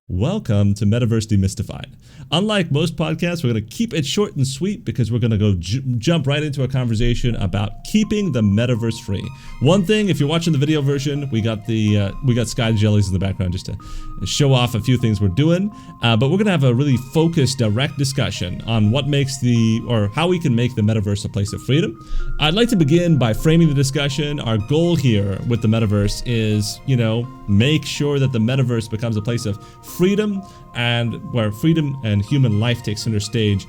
Welcome to Metaverse Demystified. Unlike most podcasts, we're going to keep it short and sweet because we're going to go jump right into a conversation about keeping the metaverse free. One thing, if you're watching the video version, we got Sky Jellies in the background just to show off a few things we're doing. But we're going to have a really focused, direct discussion on what makes how we can make the metaverse a place of freedom. I'd like to begin by framing the discussion. Our goal here with the metaverse is, make sure that the metaverse becomes a place of freedom, and where freedom and human life takes center stage.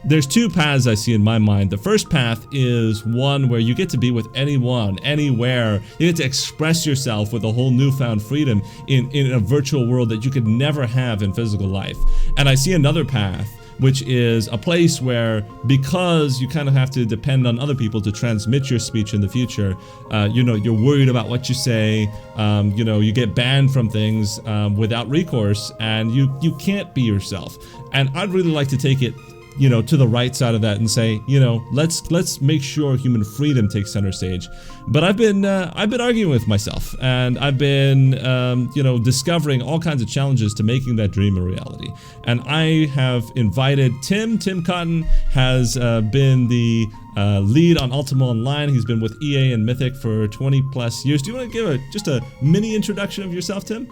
There's two paths I see in my mind. The first path is one where you get to be with anyone, anywhere. You get to express yourself with a whole newfound freedom in a virtual world that you could never have in physical life. And I see another path, which is a place where, because you kind of have to depend on other people to transmit your speech in the future, you're worried about what you say, you get banned from things without recourse, and you can't be yourself. And I'd really like to take it to the right side of that and say, let's make sure human freedom takes center stage. But I've been arguing with myself, and I've been, discovering all kinds of challenges to making that dream a reality. And I have invited Tim. Tim Cotton has been the lead on Ultima Online. He's been with EA and Mythic for 20 plus years. Do you want to give just a mini introduction of yourself, Tim?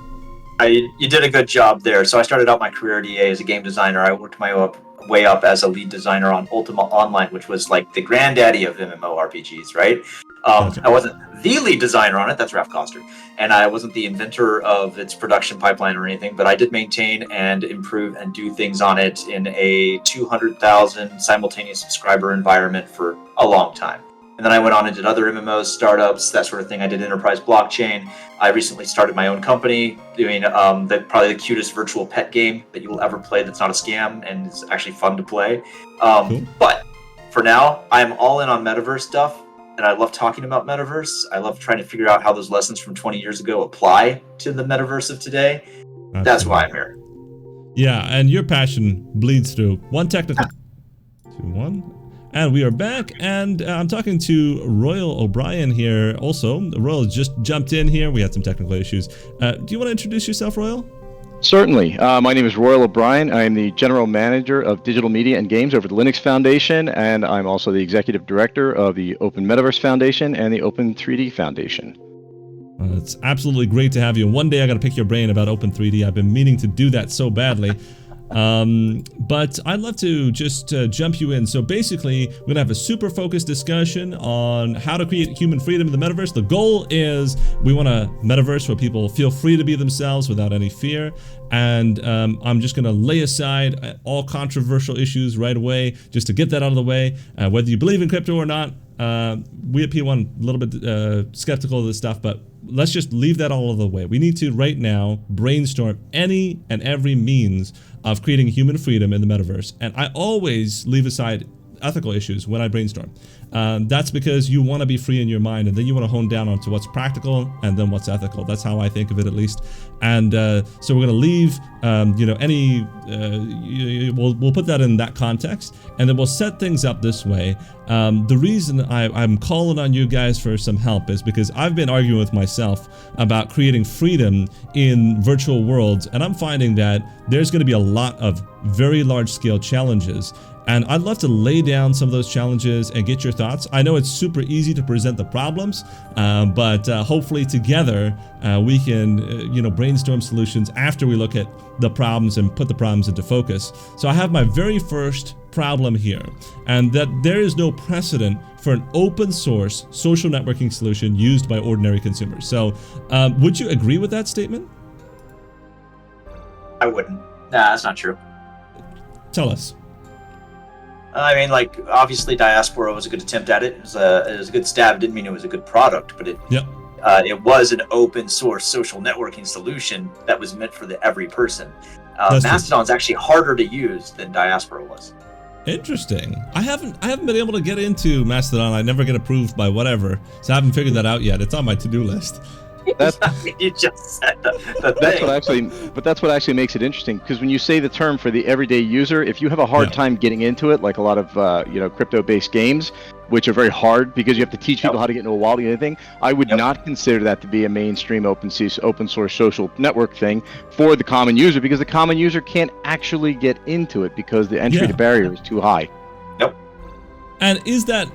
You did a good job there. So I started out my career at EA as a game designer. I worked my way up as a lead designer on Ultima Online, which was like the granddaddy of MMORPGs, right? I wasn't the lead designer on it, that's Ralph Koster, and I wasn't the inventor of its production pipeline or anything, but I did maintain and improve and do things on it in a 200,000 simultaneous subscriber environment for a long time. And then I went on and did other MMOs, startups, that sort of thing. I did enterprise blockchain. I recently started my own company doing probably the cutest virtual pet game that you will ever play that's not a scam and is actually fun to play. Cool. But for now, I'm all in on metaverse stuff, and I love talking about metaverse. I love trying to figure out how those lessons from 20 years ago apply to the metaverse of today. Absolutely. That's why I'm here. Yeah, and your passion bleeds through. One technical... 2-1. And we are back, and I'm talking to Royal O'Brien here also. Royal just jumped in here. We had some technical issues. Do you want to introduce yourself, Royal? Certainly. My name is Royal O'Brien. I am the General Manager of Digital Media and Games over the Linux Foundation, and I'm also the Executive Director of the Open Metaverse Foundation and the Open 3D Foundation. It's absolutely great to have you. One day I got to pick your brain about Open 3D. I've been meaning to do that so badly. But I'd love to just jump you in. So basically, we're gonna have a super focused discussion on how to create human freedom in the metaverse. The goal is we want a metaverse where people feel free to be themselves without any fear. And I'm just gonna lay aside all controversial issues right away, just to get that out of the way. Whether you believe in crypto or not, we at P1 a little bit skeptical of this stuff, but let's just leave that all of the way. We need to right now brainstorm any and every means of creating human freedom in the metaverse. And I always leave aside ethical issues when I brainstorm. That's because you want to be free in your mind, and then you want to hone down onto what's practical and then what's ethical. That's how I think of it, at least. And so we're going to leave, we'll put that in that context, and then we'll set things up this way. The reason I'm calling on you guys for some help is because I've been arguing with myself about creating freedom in virtual worlds, and I'm finding that there's going to be a lot of very large-scale challenges. And I'd love to lay down some of those challenges and get your thoughts. I know it's super easy to present the problems, but hopefully together we can brainstorm solutions after we look at the problems and put the problems into focus. So I have my very first problem here, and that there is no precedent for an open source social networking solution used by ordinary consumers. So would you agree with that statement? I wouldn't. Nah, that's not true. Tell us. I mean, obviously Diaspora was a good attempt at it. It was a good stab. Didn't mean it was a good product, but it was an open source social networking solution that was meant for every person. Mastodon's actually harder to use than Diaspora was. Interesting. I haven't been able to get into Mastodon. I never get approved by whatever, so I haven't figured that out yet. It's on my to-do list. That's You just said the that's thing. what actually makes it interesting, because when you say the term for the everyday user, if you have a hard time getting into it, like a lot of crypto-based games, which are very hard because you have to teach people how to get into a wallet and anything, I would not consider that to be a mainstream open source social network thing for the common user, because the common user can't actually get into it because the entry to barrier is too high. And is that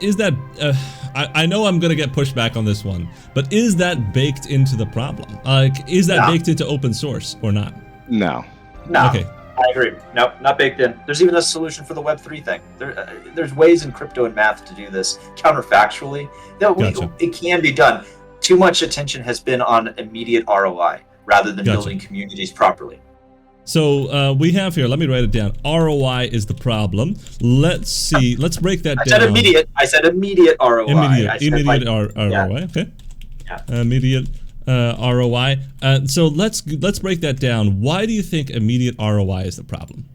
I know I'm gonna get pushed back on this one, but is that baked into the problem? Like, is that baked into open source or not? No. Okay. I agree. No, not baked in. There's even a solution for the Web3 thing. There's ways in crypto and math to do this counterfactually. It can be done. Too much attention has been on immediate ROI rather than building communities properly. So we have here, let me write it down. ROI is the problem. Let's see. Let's break that down. I said immediate ROI. Immediate ROI. Okay. Yeah. Immediate ROI. So let's break that down. Why do you think immediate ROI is the problem?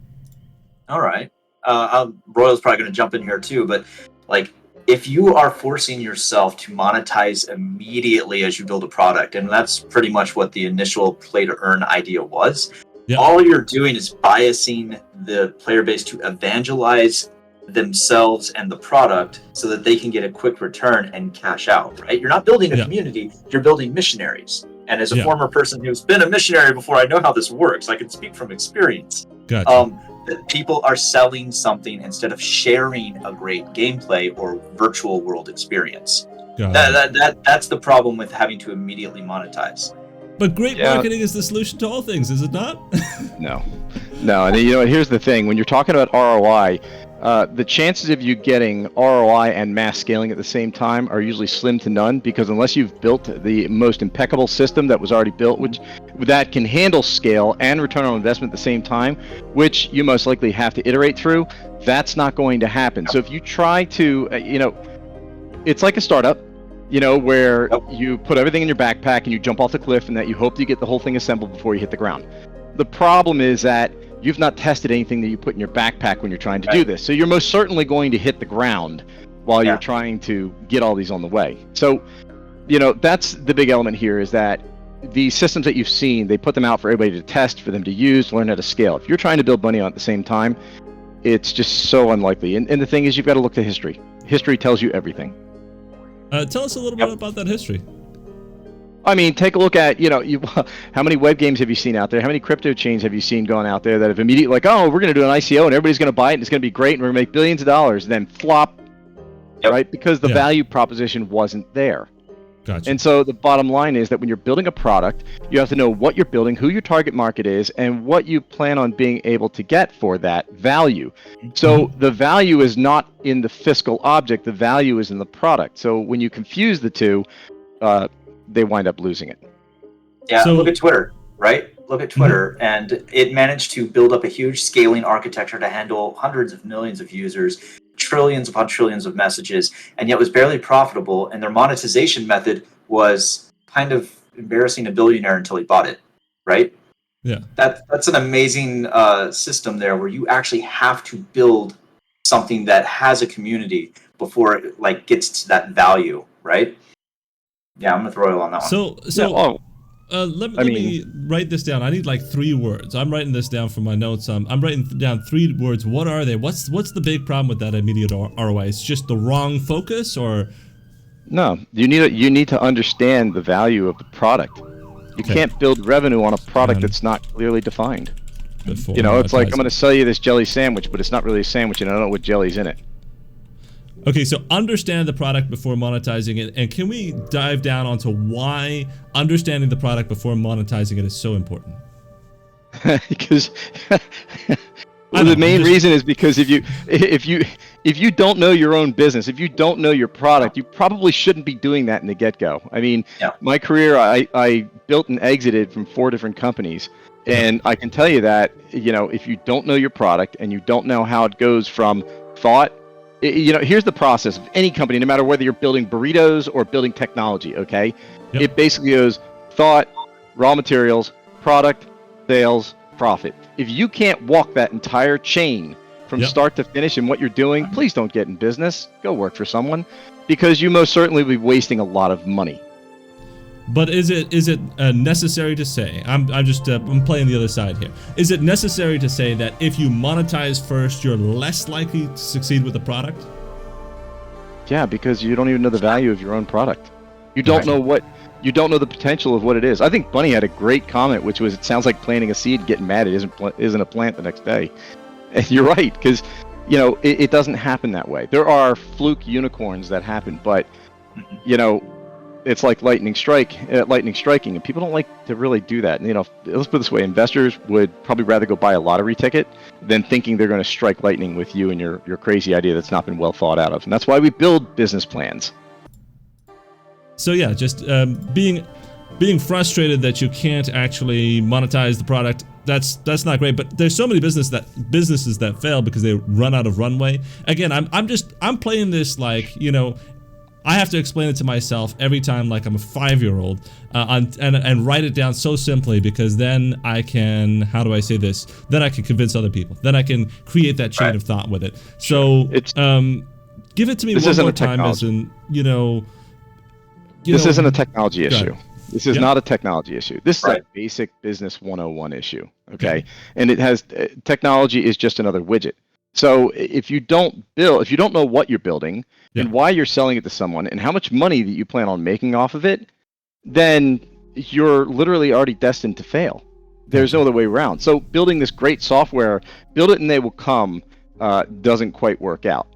All right. Royal's probably going to jump in here too, but like, if you are forcing yourself to monetize immediately as you build a product, and that's pretty much what the initial play to earn idea was. Yep. All you're doing is biasing the player base to evangelize themselves and the product so that they can get a quick return and cash out, right? You're not building a community, you're building missionaries. And as a former person who's been a missionary before, I know how this works. I can speak from experience. Gotcha. That people are selling something instead of sharing a great gameplay or virtual world experience. That's the problem with having to immediately monetize. But great marketing is the solution to all things, is it not? No. And here's the thing. When you're talking about ROI, the chances of you getting ROI and mass scaling at the same time are usually slim to none, because unless you've built the most impeccable system that was already built, which that can handle scale and return on investment at the same time, which you most likely have to iterate through, that's not going to happen. So if you try to, it's like a startup. Where you put everything in your backpack and you jump off the cliff and that you hope that you get the whole thing assembled before you hit the ground. The problem is that you've not tested anything that you put in your backpack when you're trying to do this. So you're most certainly going to hit the ground while you're trying to get all these on the way. So, that's the big element here, is that the systems that you've seen, they put them out for everybody to test, for them to use, learn how to scale. If you're trying to build money on at the same time, it's just so unlikely. And the thing is, you've got to look to history. History tells you everything. Tell us a little bit about that history. I mean, take a look at, how many web games have you seen out there? How many crypto chains have you seen going out there that have immediately like, oh, we're going to do an ICO and everybody's going to buy it and it's going to be great and we're going to make billions of dollars, and then flop, right? Because the value proposition wasn't there. Gotcha. And so the bottom line is that when you're building a product, you have to know what you're building, who your target market is, and what you plan on being able to get for that value. So the value is not in the fiscal object, the value is in the product. So when you confuse the two, they wind up losing it. Yeah, so, look at Twitter, right? Look at Twitter, and it managed to build up a huge scaling architecture to handle hundreds of millions of users, trillions upon trillions of messages, and yet was barely profitable. And their monetization method was kind of embarrassing a billionaire until he bought it, right? Yeah. That's an amazing system there, where you actually have to build something that has a community before it gets to that value, right? Yeah, I'm with Royal on that one. Let me write this down. I need 3 words. I'm writing this down for my notes. I'm writing down 3 words. What are they? What's the big problem with that immediate ROI? It's just the wrong focus, or? No, you need to understand the value of the product. You can't build revenue on a product that's not clearly defined. It's like, I'm going to sell you this jelly sandwich, but it's not really a sandwich, and I don't know what jelly's in it. Okay, so understand the product before monetizing it, and can we dive down onto why understanding the product before monetizing it is so important? Because the main reason is because if you don't know your own business, if you don't know your product, you probably shouldn't be doing that in the get-go. I mean, my career, I built and exited from 4 different companies, and I can tell you that, if you don't know your product and you don't know how it goes from thought, here's the process of any company, no matter whether you're building burritos or building technology, okay? Yep. It basically goes thought, raw materials, product, sales, profit. If you can't walk that entire chain from start to finish in what you're doing, please don't get in business. Go work for someone, because you most certainly will be wasting a lot of money. But is it necessary to say? I'm playing the other side here. Is it necessary to say that if you monetize first, you're less likely to succeed with the product? Yeah, because you don't even know the value of your own product. You don't know you don't know the potential of what it is. I think Bunny had a great comment, which was, it sounds like planting a seed, getting mad it isn't a plant the next day. And you're right, because it doesn't happen that way. There are fluke unicorns that happen, but it's like lightning striking, and people don't like to really do that. And, let's put it this way: investors would probably rather go buy a lottery ticket than thinking they're going to strike lightning with you and your crazy idea that's not been well thought out of. And that's why we build business plans. So yeah, just being frustrated that you can't actually monetize the product. That's not great. But there's so many businesses that fail because they run out of runway. Again, I'm playing this like, I have to explain it to myself every time like I'm a 5-year-old and write it down so simply, because then I can, how do I say this? Then I can convince other people. Then I can create that chain of thought with it. So give it to me one more time as in, this isn't a technology issue. This is not a technology issue. This is a basic business 101 issue. Okay. And it has, technology is just another widget. So if you don't know what you're building and why you're selling it to someone and how much money that you plan on making off of it, then you're literally already destined to fail. There's no other way around. So building this great software, build it and they will come, doesn't quite work out.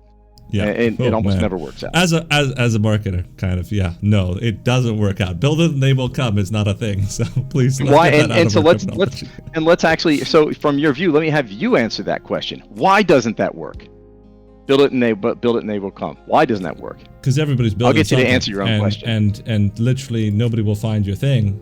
Yeah, and it almost never works out. As a marketer, kind of, no, it doesn't work out. Build it and they will come. It's not a thing. So please. Let's actually. So from your view, let me have you answer that question. Why doesn't that work? Build it and they will come. Why doesn't that work? Because everybody's building. I'll get you to answer your own question. And literally nobody will find your thing.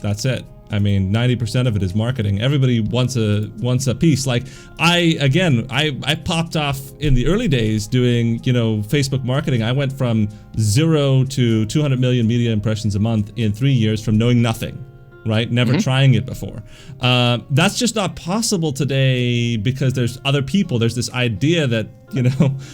That's it. I mean, 90% of it is marketing. Everybody wants a piece. Like I popped off in the early days doing, Facebook marketing. I went from 0 to 200 million media impressions a month in 3 years from knowing nothing, right? Never trying it before. That's just not possible today because there's other people. There's this idea that,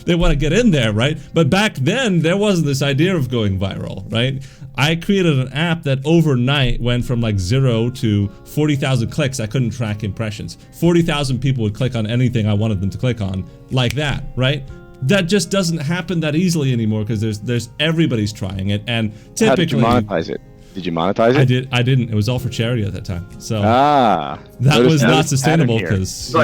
they want to get in there, right? But back then there wasn't this idea of going viral, right? I created an app that overnight went from like 0 to 40,000 clicks. I couldn't track impressions. 40,000 people would click on anything I wanted them to click on, like that, right? That just doesn't happen that easily anymore because there's everybody's trying it, and typically. How did you monetize it? Did you monetize it? I didn't. It was all for charity at that time. So that was not sustainable because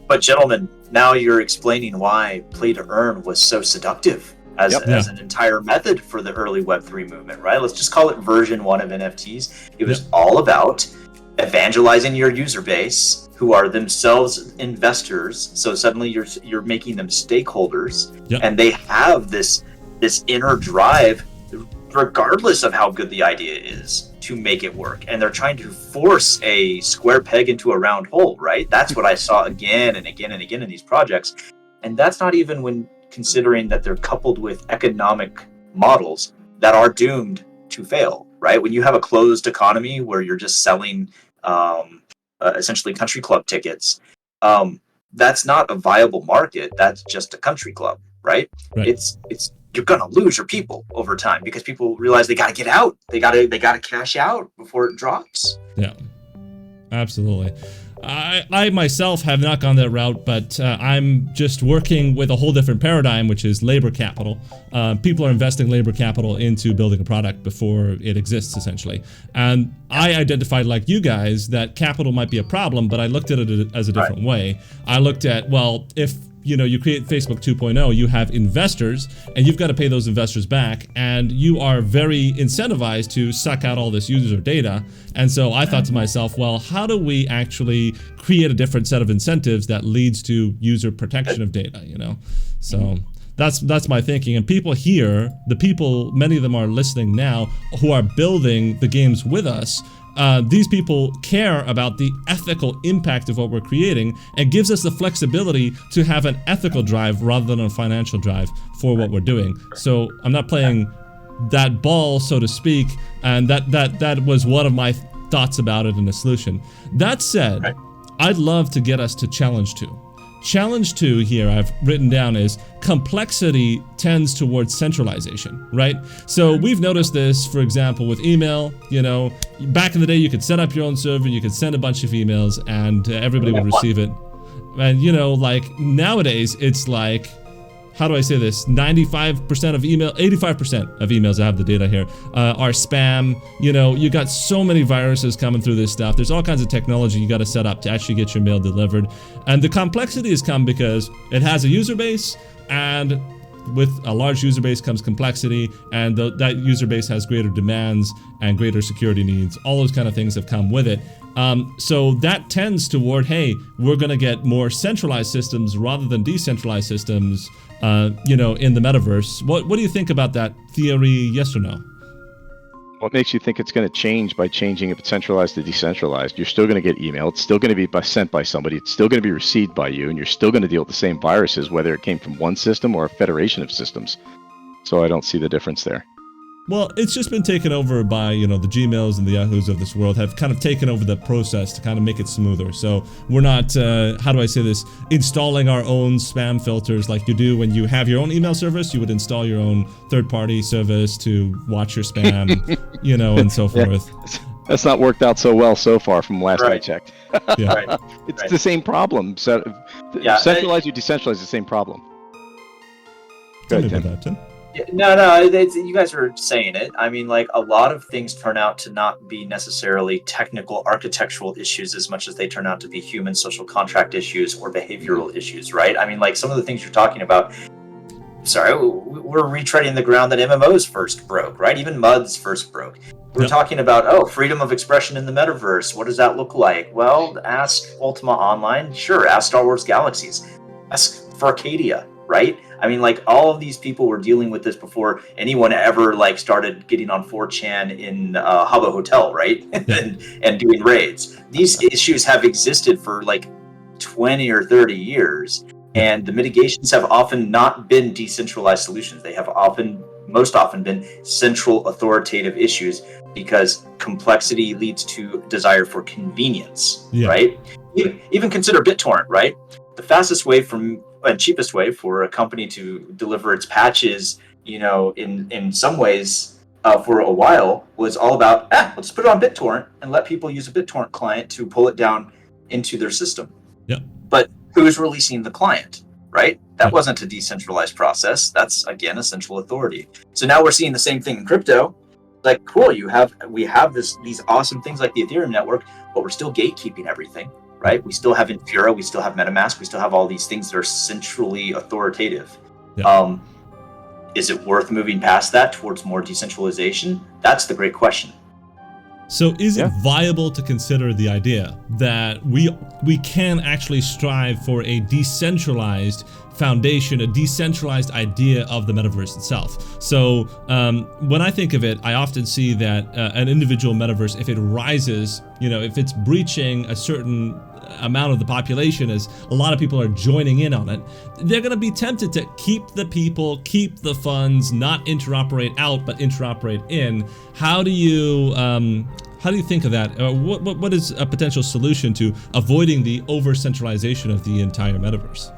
But gentlemen, now you're explaining why play to earn was so seductive as an entire method for the early Web3 movement, right? Let's just call it version 1 of NFTs. It was all about evangelizing your user base, who are themselves investors. So suddenly you're making them stakeholders, and they have this inner drive, regardless of how good the idea is, to make it work. And they're trying to force a square peg into a round hole, right? That's what I saw again and again and again in these projects. And that's not even when considering that they're coupled with economic models that are doomed to fail, right? When you have a closed economy where you're just selling essentially country club tickets, that's not a viable market. That's just a country club, right? It's you're gonna lose your people over time because people realize they gotta get out. They gotta cash out before it drops. Yeah, absolutely. I myself have not gone that route, but I'm just working with a whole different paradigm, which is labor capital. People are investing labor capital into building a product before it exists, essentially. And I identified, like you guys, that capital might be a problem, but I looked at it as a different way. I looked at, well, if you create Facebook 2.0, you have investors, and you've got to pay those investors back, and you are very incentivized to suck out all this user data. And so I thought to myself, well, how do we actually create a different set of incentives that leads to user protection of data, So that's my thinking. And people here, many of them are listening now, who are building the games with us. These people care about the ethical impact of what we're creating, and gives us the flexibility to have an ethical drive rather than a financial drive for what we're doing. So I'm not playing that ball, so to speak, and that was one of my thoughts about it and a solution. That said, I'd love to get us to challenge 2. challenge 2 here I've written down is complexity tends towards centralization, right? So we've noticed this, for example, with email. You know, back in the day, you could set up your own server, you could send a bunch of emails, and everybody would receive it. And, you know, like nowadays, it's like, how do I say this? 95% of email, 85% of emails, I have the data here, are spam. You know, you got so many viruses coming through this stuff. There's all kinds of technology you got to set up to actually get your mail delivered. And the complexity has come because it has a user base, and with a large user base comes complexity, and that user base has greater demands and greater security needs. All those kind of things have come with it. So that tends toward, hey, we're going to get more centralized systems rather than decentralized systems, you know, in the metaverse. What do you think about that theory? Yes or no? What makes you think it's going to change by changing it centralized to decentralized? You're still going to get email. It's still going to be sent by somebody. It's still going to be received by you, and you're still going to deal with the same viruses, whether it came from one system or a federation of systems. So I don't see the difference there. Well, it's just been taken over by, you know, the Gmails and the Yahoos of this world have kind of taken over the process to kind of make it smoother. So we're not, how do I say this, installing our own spam filters like you do when you have your own email service. You would install your own third-party service to watch your spam, you know, and so forth. Yeah. That's not worked out so well so far from last I checked. Yeah. Right. It's the same problem. So, centralized or decentralized is the same problem. Tell me about that, Tim. No, you guys are saying it. I mean, like, a lot of things turn out to not be necessarily technical architectural issues as much as they turn out to be human social contract issues or behavioral issues, right? I mean, like, some of the things you're talking about, we're retreading the ground that MMOs first broke, right? Even MUDs first broke. We're talking about, freedom of expression in the metaverse. What does that look like? Well, ask Ultima Online. Sure, ask Star Wars Galaxies. Ask for Arcadia, right? I mean, like, all of these people were dealing with this before anyone ever, like, started getting on 4chan in Habbo Hotel, right? and doing raids. These issues have existed for, like, 20 or 30 years. And the mitigations have often not been decentralized solutions. They have most often been central authoritative issues, because complexity leads to desire for convenience, right? Even consider BitTorrent, right? The fastest way and cheapest way for a company to deliver its patches, you know, in some ways for a while was all about, let's put it on BitTorrent and let people use a BitTorrent client to pull it down into their system. But who's releasing the client, right? That wasn't a decentralized process. That's, again, a central authority. So now we're seeing the same thing in crypto. Like, cool, we have these awesome things like the Ethereum network, but we're still gatekeeping everything, right? We still have Infura, we still have MetaMask, we still have all these things that are centrally authoritative. Is it worth moving past that towards more decentralization? That's the great question. So is it viable to consider the idea that we can actually strive for a decentralized foundation, a decentralized idea of the metaverse itself? So when I think of it, I often see that an individual metaverse, if it rises, you know, if it's breaching a certain amount of the population, as a lot of people are joining in on it, they're going to be tempted to keep the people, keep the funds, not interoperate out, but interoperate in. How do you think of that? What is a potential solution to avoiding the over-centralization of the entire metaverse?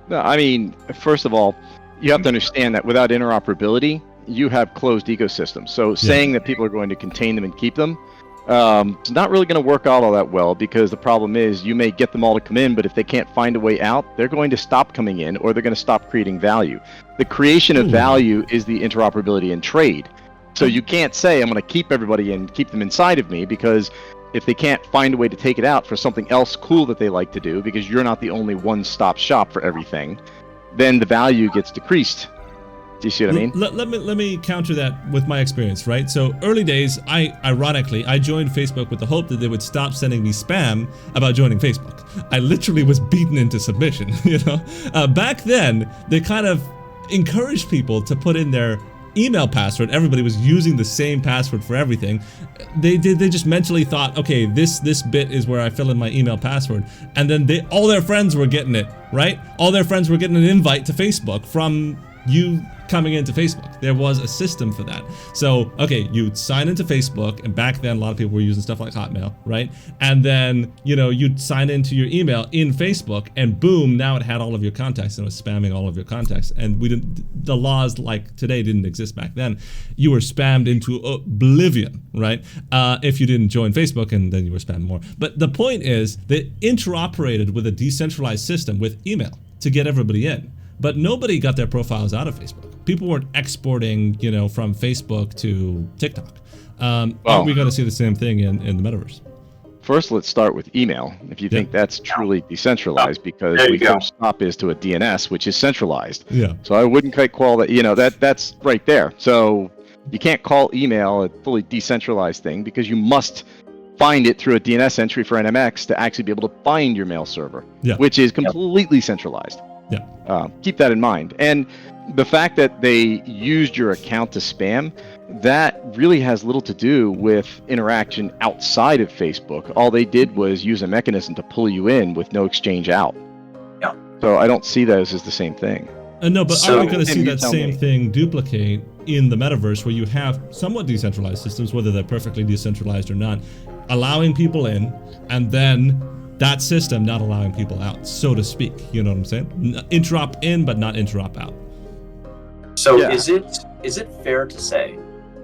No, I mean, first of all, you have to understand that without interoperability, you have closed ecosystems. So saying that people are going to contain them and keep them, it's not really going to work out all that well, because the problem is you may get them all to come in, but if they can't find a way out, they're going to stop coming in, or they're going to stop creating value. The creation of value is the interoperability and trade. So you can't say, I'm going to keep everybody and keep them inside of me, because if they can't find a way to take it out for something else cool that they like to do, because you're not the only one-stop shop for everything, then the value gets decreased. Do you see what I mean? Let me counter that with my experience, right? So early days, ironically, I joined Facebook with the hope that they would stop sending me spam about joining Facebook. I literally was beaten into submission, you know? Back then, they kind of encouraged people to put in their email password. Everybody was using the same password for everything. They just mentally thought, okay, this bit is where I fill in my email password, and then all their friends were getting it, right? All their friends were getting an invite to Facebook from you coming into Facebook. There was a system for that. So, okay, you'd sign into Facebook, and back then a lot of people were using stuff like Hotmail, right? And then, you'd sign into your email in Facebook, and boom, now it had all of your contacts and it was spamming all of your contacts. And the laws like today didn't exist back then. You were spammed into oblivion, right? If you didn't join Facebook, and then you were spammed more. But the point is, they interoperated with a decentralized system with email to get everybody in. But nobody got their profiles out of Facebook. People weren't exporting, from Facebook to TikTok. Are we going to see the same thing in the metaverse? First, let's start with email. If you think that's truly decentralized, because we first stop is to a DNS, which is centralized. Yeah. So I wouldn't quite call that. That's right there. So you can't call email a fully decentralized thing, because you must find it through a DNS entry for NMX to actually be able to find your mail server, which is completely centralized. Yeah. Keep that in mind. And the fact that they used your account to spam, that really has little to do with interaction outside of Facebook. All they did was use a mechanism to pull you in with no exchange out. Yeah. So I don't see those as the same thing. No, but are we going to see that same thing duplicate in the metaverse, where you have somewhat decentralized systems, whether they're perfectly decentralized or not, allowing people in, and then that system not allowing people out, so to speak? You know what I'm saying? Interop in, but not interop out. So is it fair to say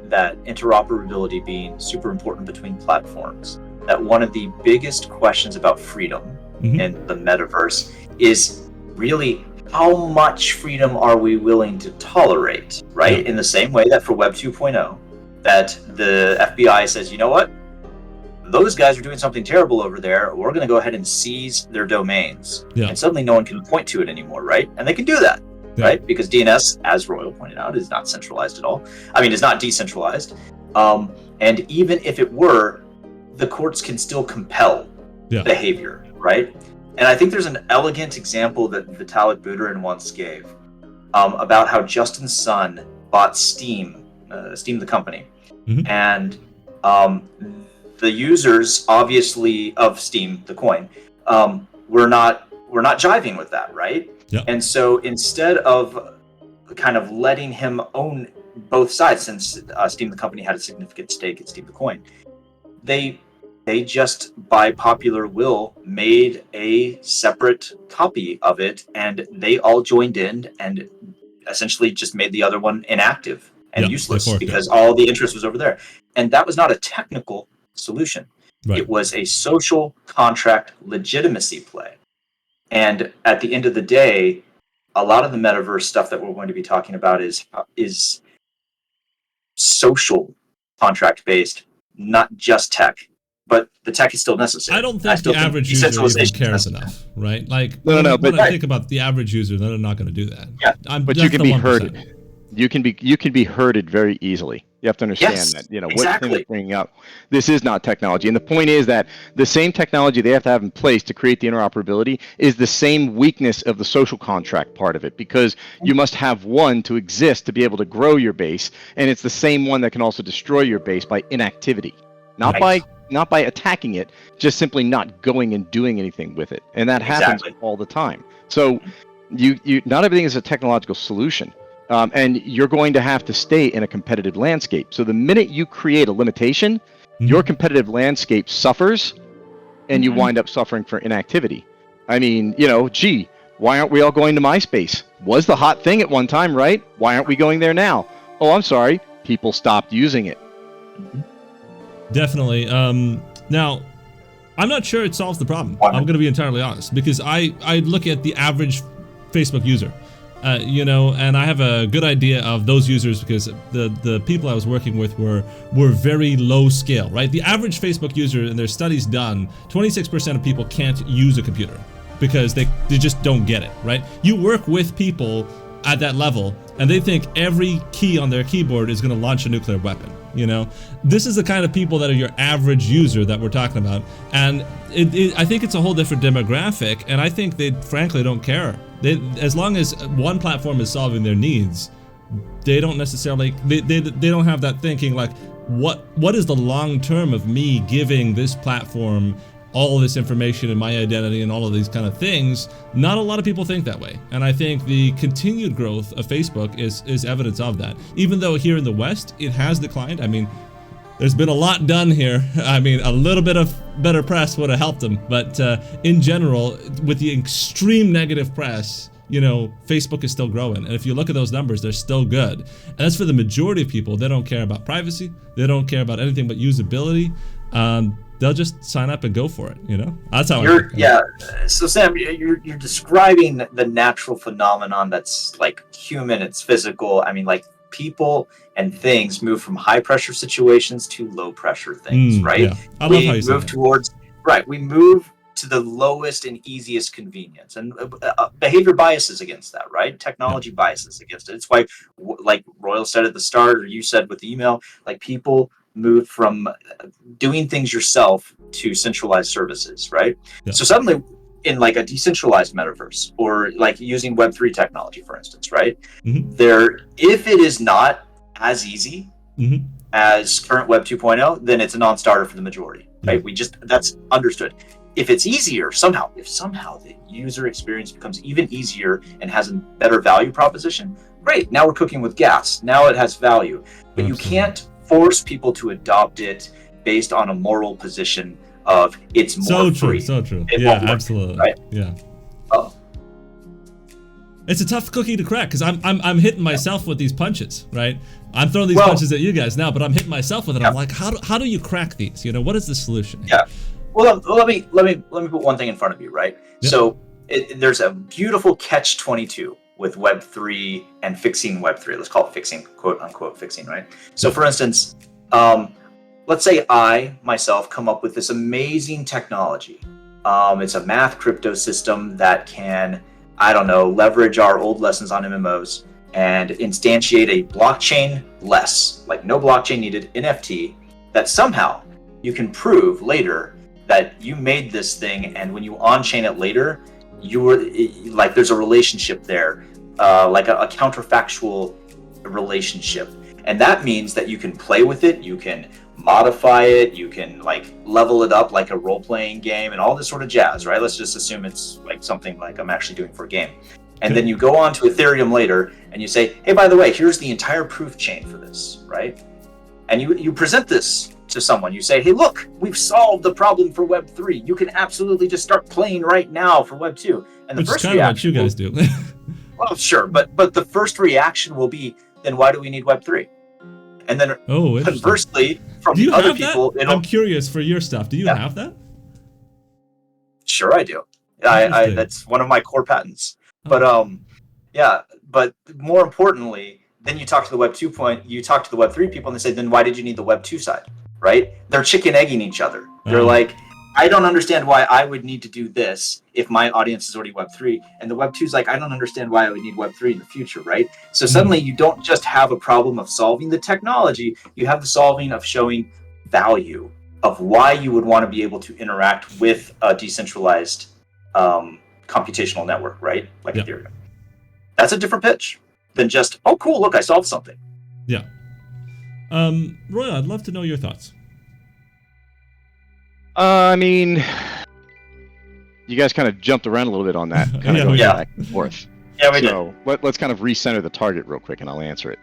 that interoperability being super important between platforms, that one of the biggest questions about freedom in the metaverse is really how much freedom are we willing to tolerate, right? In the same way that for Web 2.0, that the FBI says, you know what? Those guys are doing something terrible over there. We're going to go ahead and seize their domains. And suddenly no one can point to it anymore, right? And they can do that, right? Because DNS, as Royal pointed out, is not centralized at all. I mean, it's not decentralized. And even if it were, the courts can still compel behavior, right? And I think there's an elegant example that Vitalik Buterin once gave about how Justin Sun bought Steam the company. And the users, obviously, of Steam, the coin, were not jiving with that, right? And so instead of kind of letting him own both sides, since Steam the company had a significant stake in Steam the coin, they just, by popular will, made a separate copy of it, and they all joined in and essentially just made the other one inactive and useless, because all the interest was over there. And that was not a technical solution. It was a social contract legitimacy play. And at the end of the day, a lot of the metaverse stuff that we're going to be talking about is social contract based, not just tech. But the tech is still necessary. I don't think the average user even cares enough, right? Like, when I think about the average user, they're not going to do that. But you can be herded. You can be herded very easily. You have to understand that, what thing they're bringing up. This is not technology. And the point is that the same technology they have to have in place to create the interoperability is the same weakness of the social contract part of it, because you must have one to exist to be able to grow your base. And it's the same one that can also destroy your base by inactivity, not by attacking it, just simply not going and doing anything with it. And that happens all the time. So you not everything is a technological solution. And you're going to have to stay in a competitive landscape. So the minute you create a limitation, your competitive landscape suffers, and you wind up suffering for inactivity. I mean, why aren't we all going to MySpace? Was the hot thing at one time, right? Why aren't we going there now? Oh, I'm sorry. People stopped using it. Definitely. Now, I'm not sure it solves the problem. I'm going to be entirely honest, because I look at the average Facebook user. And I have a good idea of those users, because the people I was working with were very low scale, right? The average Facebook user, in their studies done, 26% of people can't use a computer because they just don't get it, right? You work with people at that level, and they think every key on their keyboard is going to launch a nuclear weapon. This is the kind of people that are your average user that we're talking about, and I think it's a whole different demographic, and I think they frankly don't care. As long as one platform is solving their needs, they don't necessarily they don't have that thinking like, what is the long term of me giving this platform all this information and my identity and all of these kind of things. Not a lot of people think that way. And I think the continued growth of Facebook is evidence of that. Even though here in the West, it has declined. I mean, there's been a lot done here. I mean, a little bit of better press would have helped them. But in general, with the extreme negative press, you know, Facebook is still growing. And if you look at those numbers, they're still good. And that's for the majority of people. They don't care about privacy. They don't care about anything but usability. They'll just sign up and go for it, you know? That's how I think. Yeah. So Sam, you're describing the natural phenomenon that's like human, it's physical. I mean, like people and things move from high pressure situations to low pressure things, right? Yeah. I love how you say that. We move to the lowest and easiest convenience, and behavior biases against that, right? Technology biases against it. It's why, like Royal said at the start, or you said with the email, like people move from doing things yourself to centralized services, right? Yeah. So suddenly in like a decentralized metaverse, or like using Web3 technology, for instance, right? There, if it is not as easy as current Web 2.0, then it's a non-starter for the majority, right? That's understood. If it's easier somehow, if the user experience becomes even easier and has a better value proposition, great. Now we're cooking with gas. Now it has value. But you can't force people to adopt it based on a moral position of it's more free. So true. Yeah, absolutely. Right? Yeah. It's a tough cookie to crack because I'm hitting myself with these punches, right? I'm throwing these punches at you guys now, but I'm hitting myself with it. I'm like, how do you crack these? You know, what is the solution? Yeah. Well, let me put one thing in front of you, right? Yep. So there's a beautiful catch-22 with Web3 and fixing Web3. Let's call it fixing, quote unquote fixing, right? So for instance, let's say I myself come up with this amazing technology. It's a math crypto system that can, I don't know, leverage our old lessons on MMOs and instantiate a blockchain-less, like no blockchain needed, NFT, that somehow you can prove later that you made this thing, and when you on-chain it later, like there's a relationship there, like a counterfactual relationship. And that means that you can play with it, you can modify it, you can like level it up like a role-playing game and all this sort of jazz, right? Let's just assume it's like something like I'm actually doing for a game. And then you go on to Ethereum later and you say, hey, by the way, here's the entire proof chain for this, right? And you present this to someone. You say, hey, look, we've solved the problem for Web 3. You can absolutely just start playing right now for Web 2. And the first reaction, what you guys do. Well, sure, but the first reaction will be, then why do we need Web 3? And then conversely, from the other people, I'm curious for your stuff. Do you have that? Sure, I do. I that's one of my core patents. But but more importantly, then you talk to the Web 2 you talk to the Web 3 people and they say, then why did you need the Web 2 side, right? They're chicken egging each other. They're like, I don't understand why I would need to do this if my audience is already Web 3. And the Web 2 is like, I don't understand why I would need Web 3 in the future, right? So suddenly you don't just have a problem of solving the technology, you have the solving of showing value of why you would want to be able to interact with a decentralized computational network, right? Like Ethereum. That's a different pitch than just, oh, cool, look, I solved something. Yeah. Roy, I'd love to know your thoughts. I mean, you guys kind of jumped around a little bit on that, kind of going back and forth. Yeah, we did. So let's kind of recenter the target real quick, and I'll answer it.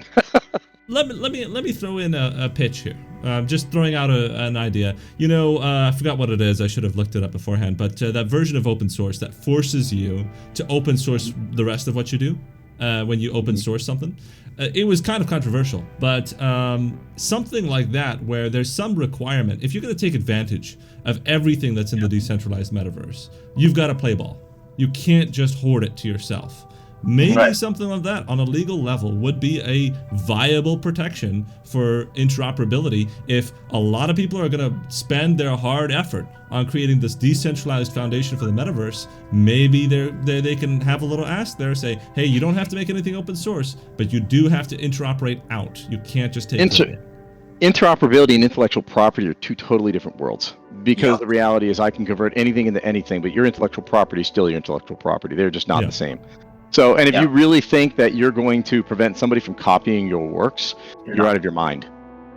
Let me throw in a pitch here. Just throwing out an idea. You know, I forgot what it is. I should have looked it up beforehand. But that version of open source that forces you to open source the rest of what you do when you open source something. It was kind of controversial, but something like that where there's some requirement. If you're going to take advantage of everything that's in the decentralized metaverse, you've got to play ball. You can't just hoard it to yourself. Maybe something like that on a legal level would be a viable protection for interoperability if a lot of people are going to spend their hard effort on creating this decentralized foundation for the metaverse. Maybe they can have a little ask there, say, hey, you don't have to make anything open source, but you do have to interoperate out. You can't just take interoperability and intellectual property are two totally different worlds, because the reality is I can convert anything into anything, but your intellectual property is still your intellectual property. They're just not the same. So, and if you really think that you're going to prevent somebody from copying your works, you're out of your mind.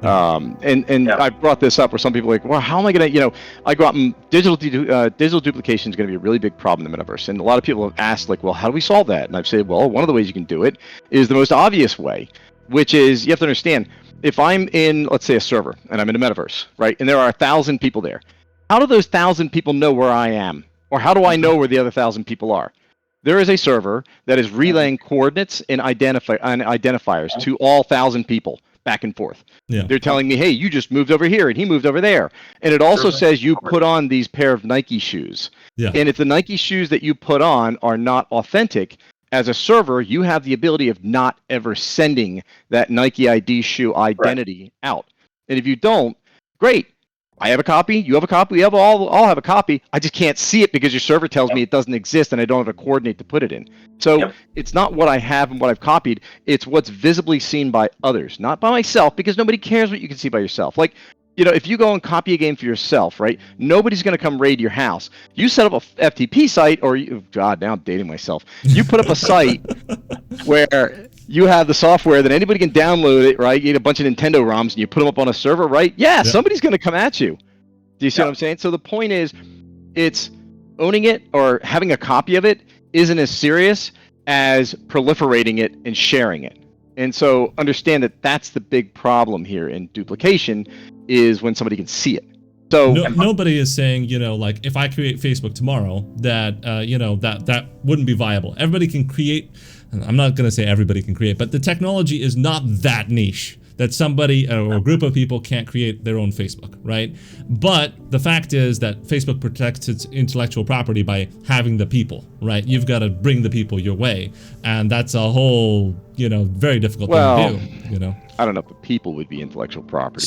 And I brought this up where some people are like, well, how am I going to, I go out and digital duplication is going to be a really big problem in the metaverse. And a lot of people have asked, like, well, how do we solve that? And I've said, well, one of the ways you can do it is the most obvious way, which is you have to understand, if I'm in, let's say, a server and I'm in a metaverse, right? And there are 1,000 people there. How do those 1,000 people know where I am? Or how do I know where the other 1,000 people are? There is a server that is relaying coordinates and identifiers to all 1,000 people back and forth. Yeah. They're telling me, hey, you just moved over here and he moved over there. And it also says you put on these pair of Nike shoes. Yeah. And if the Nike shoes that you put on are not authentic, as a server, you have the ability of not ever sending that Nike ID shoe identity out. And if you don't, great. I have a copy, you have a copy, we all have a copy. I just can't see it because your server tells me it doesn't exist and I don't have a coordinate to put it in. So it's not what I have and what I've copied, it's what's visibly seen by others, not by myself, because nobody cares what you can see by yourself. Like, if you go and copy a game for yourself, right, nobody's going to come raid your house. You set up a FTP site, or God, now I'm dating myself. You put up a site where you have the software that anybody can download it, right? You get a bunch of Nintendo ROMs and you put them up on a server, right? Yeah, somebody's going to come at you. Do you see what I'm saying? So the point is, it's owning it or having a copy of it isn't as serious as proliferating it and sharing it. And so understand that that's the big problem here in duplication, is when somebody can see it. So nobody is saying, like, if I create Facebook tomorrow, that that wouldn't be viable. Everybody can create. I'm not going to say everybody can create, but the technology is not that niche that somebody or a group of people can't create their own Facebook, right? But the fact is that Facebook protects its intellectual property by having the people, right? You've got to bring the people your way, and that's a whole, very difficult thing to do, I don't know if the people would be intellectual property.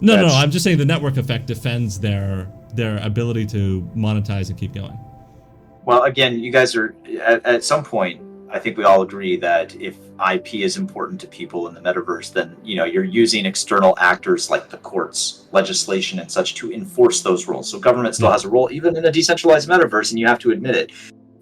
No, I'm just saying the network effect defends their ability to monetize and keep going. Well, again, you guys are, at some point, I think we all agree that if IP is important to people in the metaverse, then you're using external actors like the courts, legislation, and such to enforce those rules. So government still has a role, even in a decentralized metaverse, and you have to admit it.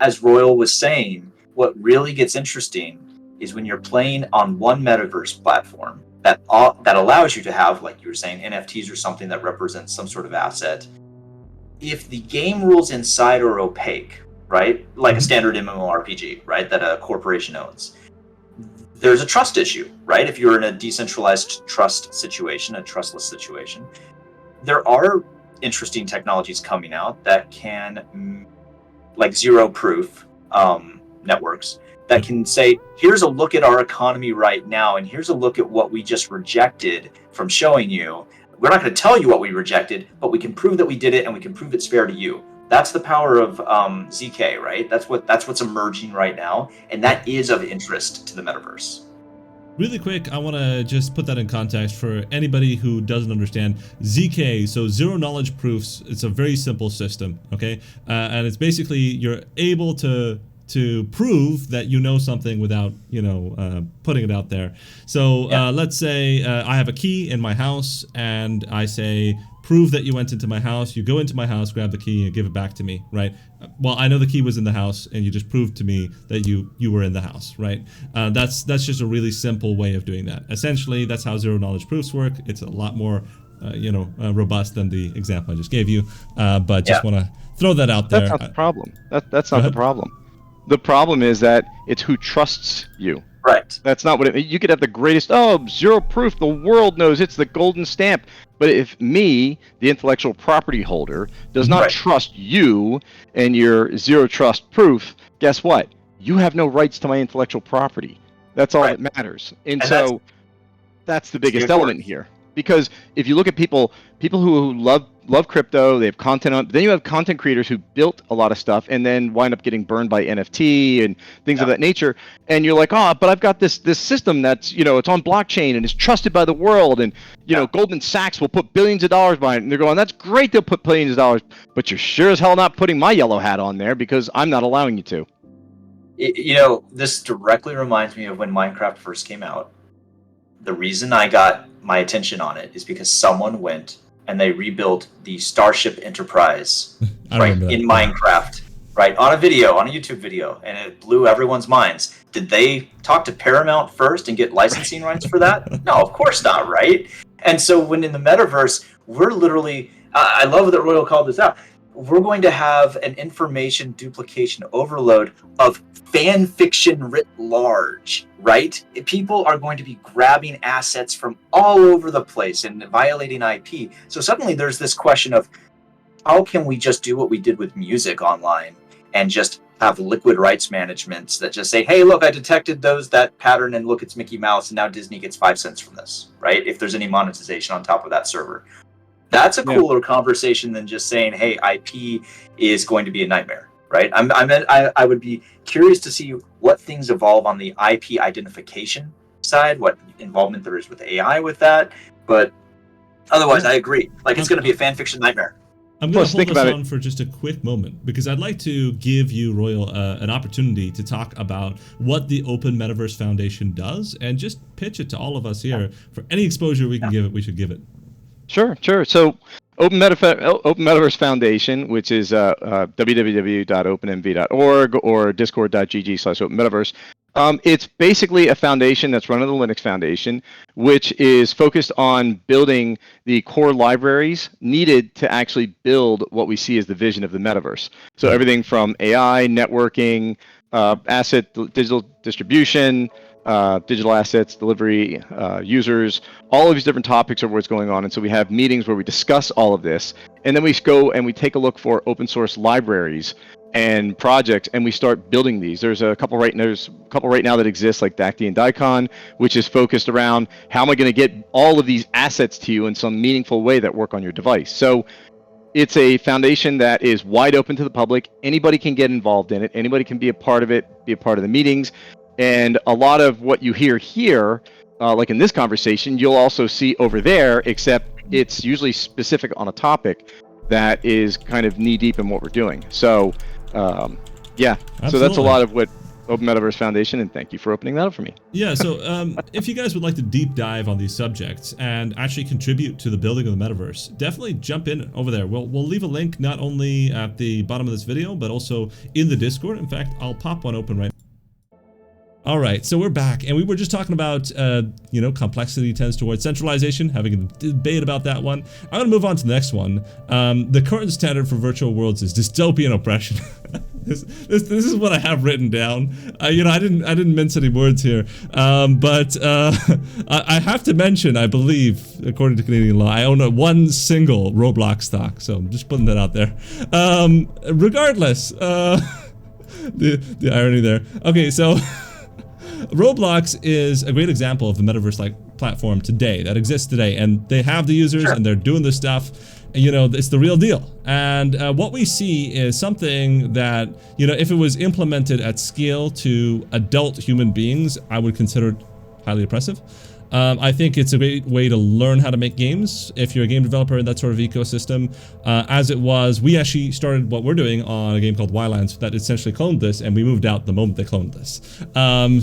As Royal was saying, what really gets interesting is when you're playing on one metaverse platform that allows you to have, like you were saying, NFTs or something that represents some sort of asset. If the game rules inside are opaque, right? Like a standard MMORPG, right? That a corporation owns. There's a trust issue, right? If you're in a decentralized trust situation, a trustless situation, there are interesting technologies coming out that can, like zero proof networks, that can say, here's a look at our economy right now, and here's a look at what we just rejected from showing you. We're not going to tell you what we rejected, but we can prove that we did it, and we can prove it's fair to you. That's the power of ZK, right? That's what's emerging right now, and that is of interest to the metaverse. Really quick, I want to just put that in context for anybody who doesn't understand. ZK, so zero knowledge proofs, it's a very simple system, okay? And it's basically you're able to prove that you know something without, putting it out there. So let's say I have a key in my house and I say, prove that you went into my house. You go into my house, grab the key, and give it back to me, right? Well, I know the key was in the house, and you just proved to me that you were in the house, right? That's just a really simple way of doing that. Essentially, that's how zero knowledge proofs work. It's a lot more, robust than the example I just gave you. But just want to throw that out there. That's not the problem. That's not the problem. The problem is that it's who trusts you. Right. That's not what you could have the greatest, zero proof, the world knows it's the golden stamp. But if me, the intellectual property holder, does not trust you and your zero trust proof, guess what? You have no rights to my intellectual property. That's all that matters. And so that's the biggest element here. Because if you look at people who love crypto, they have content on, then you have content creators who built a lot of stuff and then wind up getting burned by NFT and things of that nature. And you're like, but I've got this system that's, it's on blockchain and it's trusted by the world. And, Goldman Sachs will put billions of dollars behind it. And they're going, that's great, they'll put billions of dollars, but you're sure as hell not putting my yellow hat on there because I'm not allowing you to. This directly reminds me of when Minecraft first came out. The reason I got my attention on it is because someone went and they rebuilt the Starship Enterprise in Minecraft, right, on a YouTube video, and it blew everyone's minds. Did they talk to Paramount first and get licensing rights for that? No, of course not, right? And so when in the metaverse, we're literally, I love that Royal called this out. We're going to have an information duplication overload of fan fiction writ large, right? People are going to be grabbing assets from all over the place and violating IP. So suddenly there's this question of how can we just do what we did with music online and just have liquid rights managements that just say, hey, look, I detected that pattern, and look, it's Mickey Mouse, and now Disney gets 5 cents from this, right? If there's any monetization on top of that server. That's a cooler conversation than just saying, hey, IP is going to be a nightmare, right? I would be curious to see what things evolve on the IP identification side, what involvement there is with AI with that. But otherwise, I agree. Like, it's going to be a fan fiction nightmare. I'm going to hold this on for just a quick moment because I'd like to give you, Royal, an opportunity to talk about what the Open Metaverse Foundation does and just pitch it to all of us here. For any exposure we can give it, we should give it. Sure. So Open Metaverse Foundation, which is www.openmv.org or discord.gg/openmetaverse. It's basically a foundation that's run on the Linux Foundation, which is focused on building the core libraries needed to actually build what we see as the vision of the metaverse. So everything from AI, networking, digital distribution, digital assets, delivery, users, all of these different topics are what's going on. And so we have meetings where we discuss all of this, and then we go and we take a look for open source libraries and projects, and we start building these. There's a couple right now that exist, like Dacty and Daikon, which is focused around how am I going to get all of these assets to you in some meaningful way that work on your device. So it's a foundation that is wide open to the public. Anybody can get involved in it. Anybody can be a part of it, be a part of the meetings. And a lot of what you hear here, like in this conversation, you'll also see over there, except it's usually specific on a topic that is kind of knee deep in what we're doing. So yeah, Absolutely. So that's a lot of what Open Metaverse Foundation, and thank you for opening that up for me. Yeah, so if you guys would like to deep dive on these subjects and actually contribute to the building of the metaverse, definitely jump in over there. We'll leave a link not only at the bottom of this video, but also in the Discord. In fact, I'll pop one open right now. All right, so we're back, and we were just talking about, complexity tends towards centralization, having a debate about that one. I'm going to move on to the next one. The current standard for virtual worlds is dystopian oppression. This is what I have written down. I didn't mince any words here, but I have to mention, I believe, according to Canadian law, I own one single Roblox stock, so I'm just putting that out there. Regardless, the irony there. Okay, so. Roblox is a great example of the metaverse-like platform today that exists today, and they have the users and they're doing this stuff. It's the real deal. And what we see is something that, if it was implemented at scale to adult human beings, I would consider it highly oppressive. I think it's a great way to learn how to make games if you're a game developer in that sort of ecosystem. As it was, we actually started what we're doing on a game called Wildlands that essentially cloned this, and we moved out the moment they cloned this.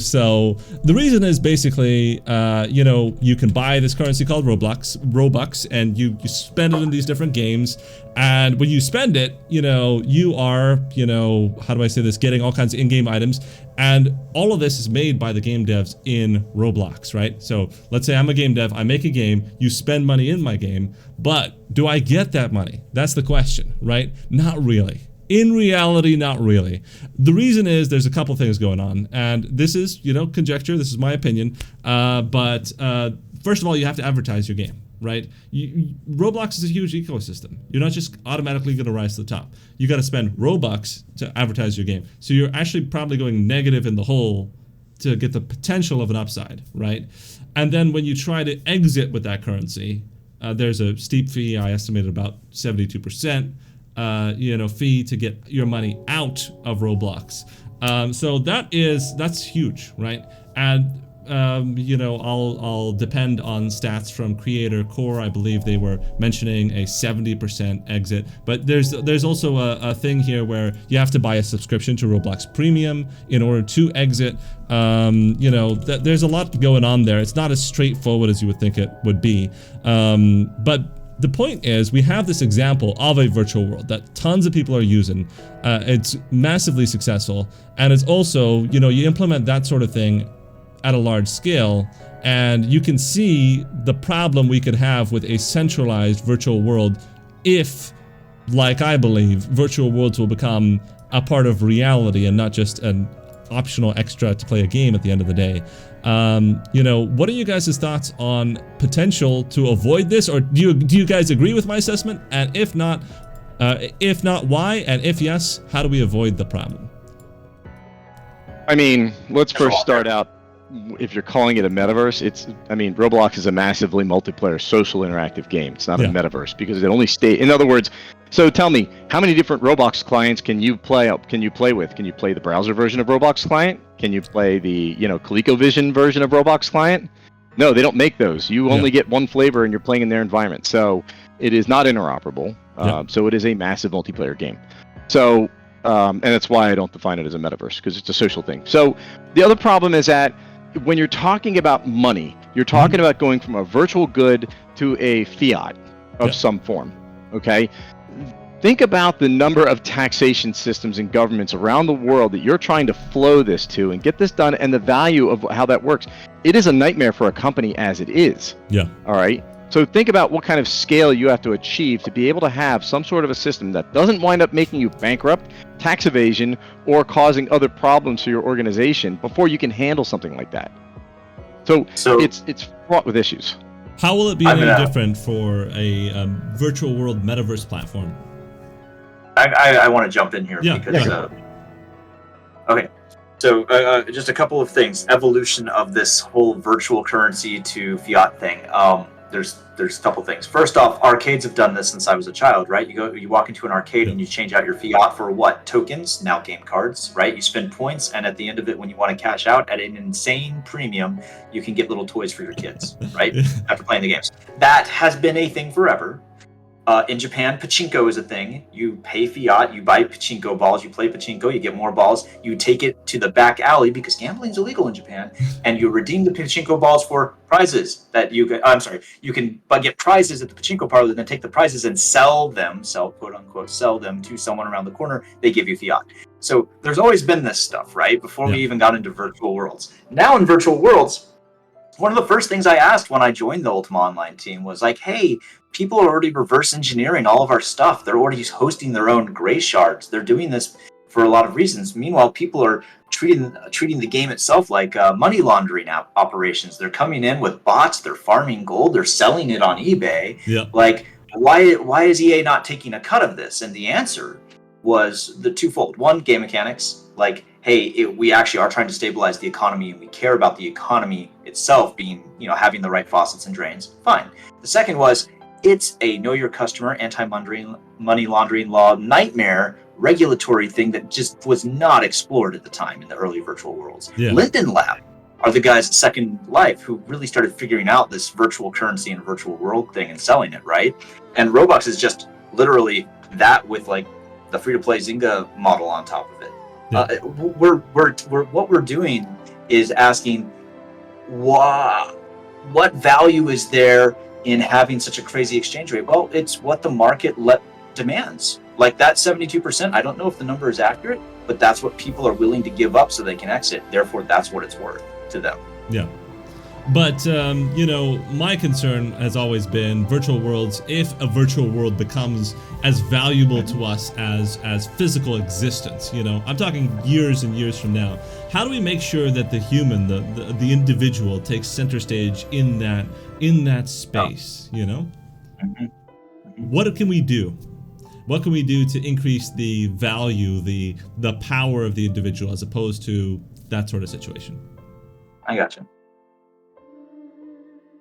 So the reason is basically, you can buy this currency called Robux, and you spend it in these different games. And when you spend it, you are, how do I say this, getting all kinds of in-game items. And all of this is made by the game devs in Roblox, right? So let's say I'm a game dev, I make a game, you spend money in my game, but do I get that money? That's the question, right? Not really. In reality, not really. The reason is there's a couple things going on, and this is, conjecture, this is my opinion, but first of all, you have to advertise your game. Right? Roblox is a huge ecosystem. You're not just automatically going to rise to the top. You got to spend Robux to advertise your game. So you're actually probably going negative in the hole to get the potential of an upside, right? And then when you try to exit with that currency, there's a steep fee. I estimated about 72%, fee to get your money out of Roblox. So that's huge, right? And I'll depend on stats from Creator Core. I believe they were mentioning a 70% exit, but there's also a thing here where you have to buy a subscription to Roblox Premium in order to exit. There's a lot going on there. It's not as straightforward as you would think it would be, but the point is, we have this example of a virtual world that tons of people are using. It's massively successful, and it's also, you implement that sort of thing at a large scale, and you can see the problem we could have with a centralized virtual world if, like I believe, virtual worlds will become a part of reality and not just an optional extra to play a game at the end of the day. You know, what are you guys' thoughts on potential to avoid this, or do you guys agree with my assessment? And if not, why? And if yes, how do we avoid the problem? I mean, let's first start out. If you're calling it a metaverse, Roblox is a massively multiplayer social interactive game. It's not a metaverse because it only in other words, so tell me, how many different Roblox clients can you play with? Can you play the browser version of Roblox client? Can you play the, ColecoVision version of Roblox client? No, they don't make those. You only get one flavor and you're playing in their environment. So it is not interoperable. So it is a massive multiplayer game. So, and that's why I don't define it as a metaverse, because it's a social thing. So the other problem is that when you're talking about money, you're talking about going from a virtual good to a fiat of some form, okay? Think about the number of taxation systems and governments around the world that you're trying to flow this to and get this done, and the value of how that works. It is a nightmare for a company as it is. All right? So think about what kind of scale you have to achieve to be able to have some sort of a system that doesn't wind up making you bankrupt, tax evasion, or causing other problems for your organization before you can handle something like that. So it's fraught with issues. How will it be any different for a virtual world metaverse platform? I want to jump in here because okay. So just a couple of things. Evolution of this whole virtual currency to fiat thing. There's a couple things. First off, arcades have done this since I was a child, right? You walk into an arcade and you change out your fiat for what? Tokens, now game cards, right? You spend points, and at the end of it, when you want to cash out at an insane premium, you can get little toys for your kids, right? After playing the games. That has been a thing forever. In Japan, pachinko is a thing. You pay fiat, you buy pachinko balls, you play pachinko, you get more balls, you take it to the back alley because gambling is illegal in Japan, and you redeem the pachinko balls for prizes that you can get prizes at the pachinko parlor, then take the prizes and quote unquote, sell them to someone around the corner. They give you fiat. So there's always been this stuff, right? Before we even got into virtual worlds. Now in virtual worlds, one of the first things I asked when I joined the Ultima Online team was like, hey, people are already reverse engineering all of our stuff. They're already hosting their own gray shards. They're doing this for a lot of reasons. Meanwhile, people are treating the game itself like money laundering operations. They're coming in with bots. They're farming gold. They're selling it on eBay. Like, why is EA not taking a cut of this? And the answer was the twofold. One, game mechanics. Like, hey, we actually are trying to stabilize the economy, and we care about the economy itself being, having the right faucets and drains. Fine. The second was, it's a know your customer, anti-money laundering law nightmare regulatory thing that just was not explored at the time in the early virtual worlds. Linden Lab are the guys at Second Life who really started figuring out this virtual currency and virtual world thing and selling it, right? And Roblox is just literally that with like the free-to-play Zynga model on top of it. What we're doing is asking, what value is there in having such a crazy exchange rate? Well, it's what the market demands. Like that 72%, I don't know if the number is accurate, but that's what people are willing to give up so they can exit. Therefore, that's what it's worth to them. Yeah. But, my concern has always been virtual worlds. If a virtual world becomes as valuable to us as physical existence, I'm talking years and years from now, how do we make sure that the human, the individual takes center stage in that space, What can we do? What can we do to increase the value, the power of the individual as opposed to that sort of situation? I gotcha.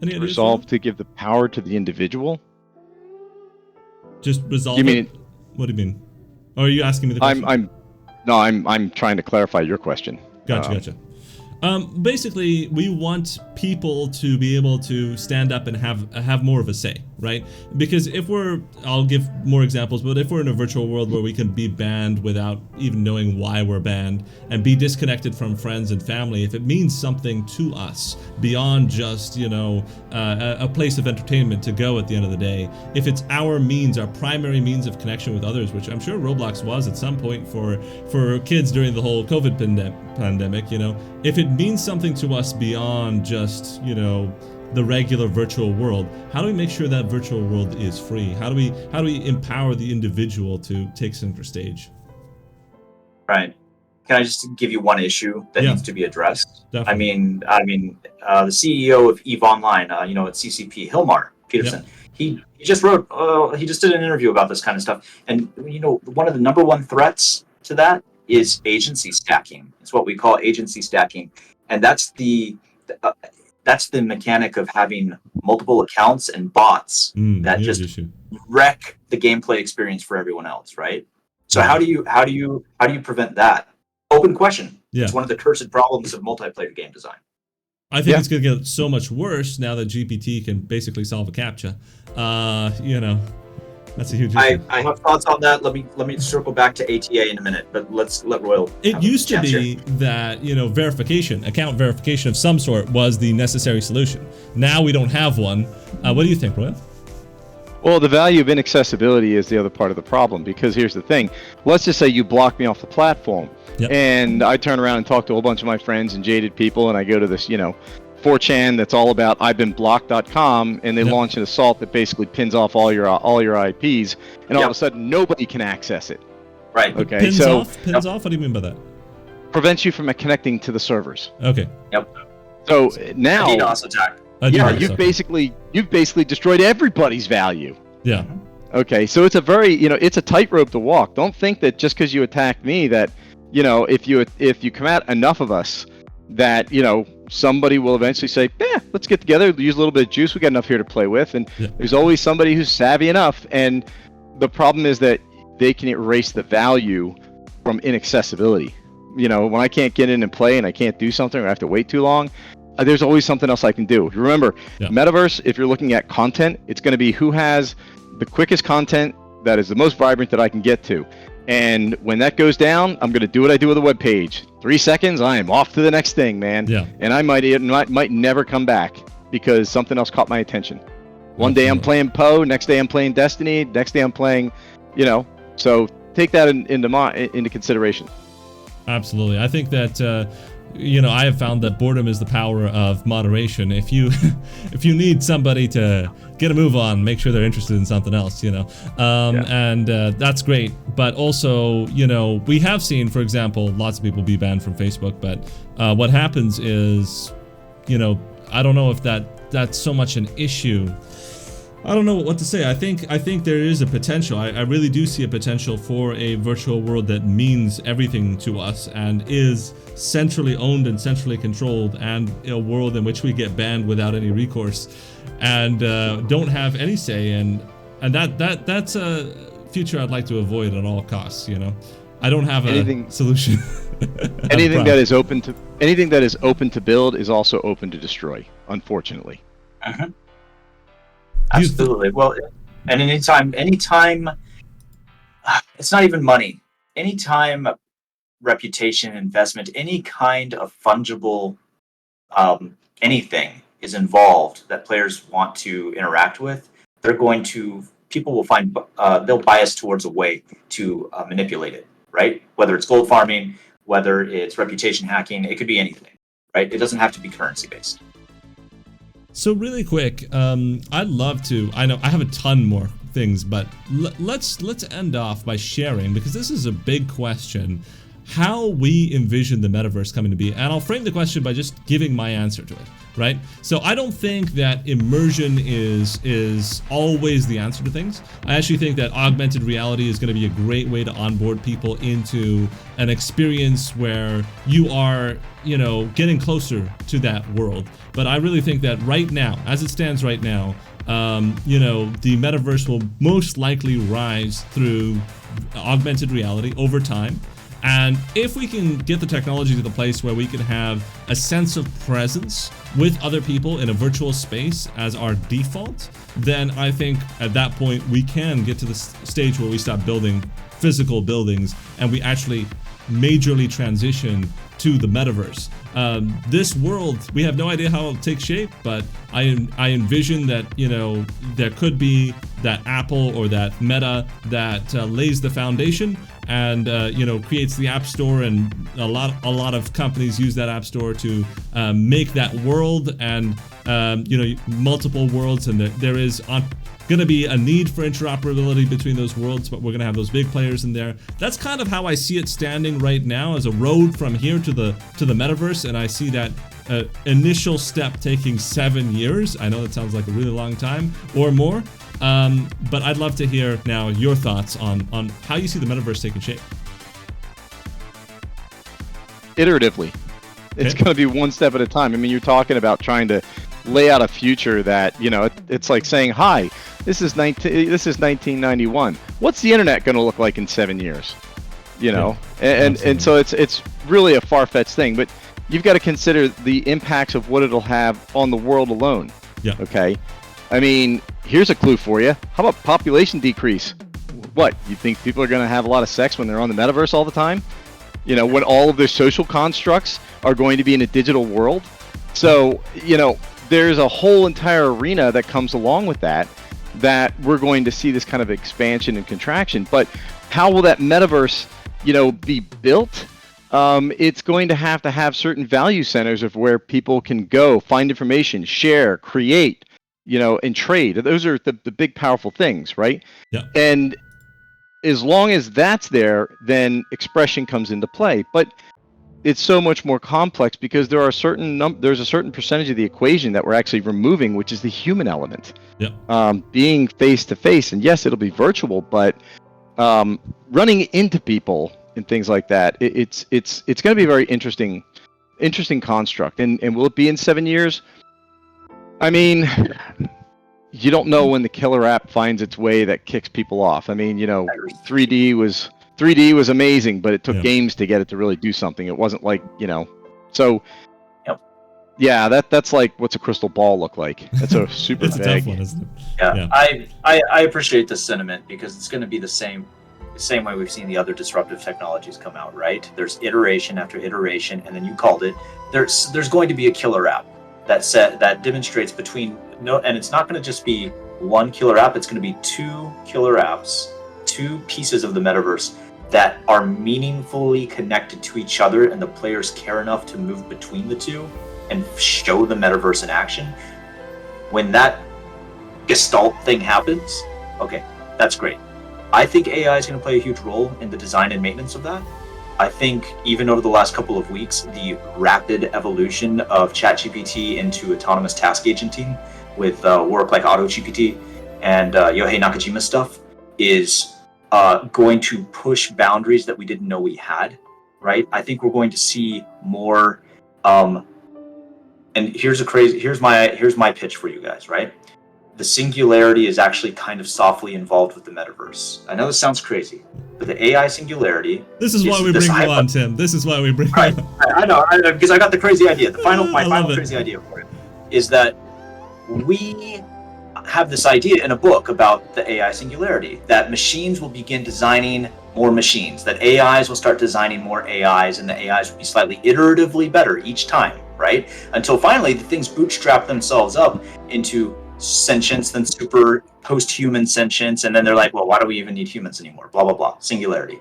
Resolve to give the power to the individual? Just resolve it? What do you mean? Or are you asking me the question? I'm trying to clarify your question. Gotcha. Basically, we want people to be able to stand up and have more of a say. right? Because I'll give more examples, but if we're in a virtual world where we can be banned without even knowing why we're banned and be disconnected from friends and family, if it means something to us beyond just, a place of entertainment to go at the end of the day, if it's our primary means of connection with others, which I'm sure Roblox was at some point for kids during the whole COVID pandemic, if it means something to us beyond just, the regular virtual world, how do we make sure that virtual world is free? How do we empower the individual to take center stage? Right. Can I just give you one issue that needs to be addressed? Definitely. The CEO of EVE Online, at CCP, Hilmar Peterson, he just he just did an interview about this kind of stuff. And, one of the number one threats to that is agency stacking. It's what we call agency stacking. And that's the mechanic of having multiple accounts and bots that just wreck the gameplay experience for everyone else, right? So how do you prevent that? Open question. Yeah. It's one of the cursed problems of multiplayer game design. I think it's going to get so much worse now that GPT can basically solve a CAPTCHA. That's a huge issue. I have thoughts on that. Let me circle back to ATA in a minute, but let's let Royal. It used to be that account verification of some sort was the necessary solution. Now we don't have one. What do you think, Royal? Well, the value of inaccessibility is the other part of the problem, because here's the thing. Let's just say you block me off the platform, and I turn around and talk to a whole bunch of my friends and jaded people, and I go to this, 4chan that's all about I'veBeenBlocked.com, and they launch an assault that basically pins off all your IPs, and all of a sudden nobody can access it. Right. Okay. Pins off? What do you mean by that? Prevents you from connecting to the servers. Okay. Yep. So now, DDoS attack. You've basically destroyed everybody's value. Yeah. Okay. So it's a very, it's a tightrope to walk. Don't think that just because you attacked me that, if you come at enough of us, that somebody will eventually say, let's get together, use a little bit of juice, we got enough here to play with. And there's always somebody who's savvy enough, and the problem is that they can erase the value from inaccessibility. When I can't get in and play and I can't do something, or I have to wait too long, there's always something else I can do. Remember, Metaverse, if you're looking at content, it's going to be who has the quickest content that is the most vibrant that I can get to. And when that goes down, I'm going to do what I do with a web page. 3 seconds, I am off to the next thing, man. Yeah. And I might never come back because something else caught my attention. One day I'm playing Poe, next day I'm playing Destiny, next day I'm playing, so take that into consideration. Absolutely. I think that I have found that boredom is the power of moderation. If you need somebody to get a move on, make sure they're interested in something else, and that's great. But also, we have seen, for example, lots of people be banned from Facebook, but what happens is, I don't know if that's so much an issue. I don't know what to say. I think there is a potential. I really do see a potential for a virtual world that means everything to us and is centrally owned and centrally controlled, and a world in which we get banned without any recourse and don't have any say. And that's a future I'd like to avoid at all costs. I don't have a solution. anything that is open to build is also open to destroy, unfortunately. Uh-huh. Absolutely. Well, and anytime, it's not even money. Anytime reputation, investment, any kind of fungible anything is involved that players want to interact with, people will find, they'll bias towards a way to manipulate it, right? Whether it's gold farming, whether it's reputation hacking, it could be anything, right? It doesn't have to be currency based. So really quick, I'd love to, I know I have a ton more things, but let's end off by sharing, because this is a big question, how we envision the metaverse coming to be. And I'll frame the question by just giving my answer to it, right? So I don't think that immersion is always the answer to things. I actually think that augmented reality is going to be a great way to onboard people into an experience where you are, getting closer to that world. But I really think that right now, as it stands right now, the metaverse will most likely rise through augmented reality over time. And if we can get the technology to the place where we can have a sense of presence with other people in a virtual space as our default, then I think at that point we can get to the stage where we stop building physical buildings and we actually majorly transition to the metaverse. This world, we have no idea how it'll take shape, but I envision that, you know, there could be that Apple or that Meta that lays the foundation and you know, creates the App Store, and a lot of companies use that App Store to make that world, and you know, multiple worlds, and there is going to be a need for interoperability between those worlds, but we're going to have those big players in there. That's kind of how I see it standing right now, as a road from here to the metaverse, and I see that initial step taking 7 years. I know that sounds like a really long time or more, but I'd love to hear now your thoughts on how you see the metaverse taking shape. Iteratively. It's going to be one step at a time. I mean, you're talking about trying to lay out a future that, you know, it's like saying, hi, this is 1991. What's the internet going to look like in 7 years? You know, and so it's really a far-fetched thing, but you've got to consider the impacts of what it'll have on the world alone. Yeah. Okay. I mean, here's a clue for you. How about population decrease? What, you think people are going to have a lot of sex when they're on the metaverse all the time? You know, when all of their social constructs are going to be in a digital world? So, you know, there's a whole entire arena that comes along with that we're going to see this kind of expansion and contraction. But how will that metaverse, you know, be built? It's going to have certain value centers of where people can go, find information, share, create, you know, and trade. Those are the big, powerful things, right? Yeah. And as long as that's there, then expression comes into play. But it's so much more complex because there are there's a certain percentage of the equation that we're actually removing, which is the human element. Yeah. Being face to face, and yes, it'll be virtual, but running into people and things like that, it's going to be a very interesting construct. And will it be in 7 years? I mean, you don't know when the killer app finds its way that kicks people off. I mean, you know, 3D was amazing, but it took games to get it to really do something. It wasn't like, you know, so yeah, that's like, what's a crystal ball look like? That's a super it's vague. a tough one, isn't it? Yeah. I appreciate the sentiment because it's going to be the same way we've seen the other disruptive technologies come out, right? There's iteration after iteration, and then you called it. There's going to be a killer app that demonstrates and it's not going to just be one killer app. It's going to be two killer apps, two pieces of the metaverse that are meaningfully connected to each other, and the players care enough to move between the two and show the metaverse in action. When that gestalt thing happens, okay, that's great. I think AI is going to play a huge role in the design and maintenance of that. I think even over the last couple of weeks, the rapid evolution of ChatGPT into autonomous task agenting with work like AutoGPT and Yohei Nakajima's stuff is going to push boundaries that we didn't know we had, right? I think we're going to see more. And here's my pitch for you guys, right? The singularity is actually kind of softly involved with the metaverse. I know this sounds crazy, but the AI singularity. This is why we bring you on, Tim. This is why we bring you on. I know, because I got the crazy idea. My final crazy idea for it is that we have this idea in a book about the AI singularity, that machines will begin designing more machines, that AIs will start designing more AIs, and the AIs will be slightly iteratively better each time, right? Until finally the things bootstrap themselves up into sentience, then super post-human sentience, and then they're like, well, why do we even need humans anymore? Blah, blah, blah. Singularity.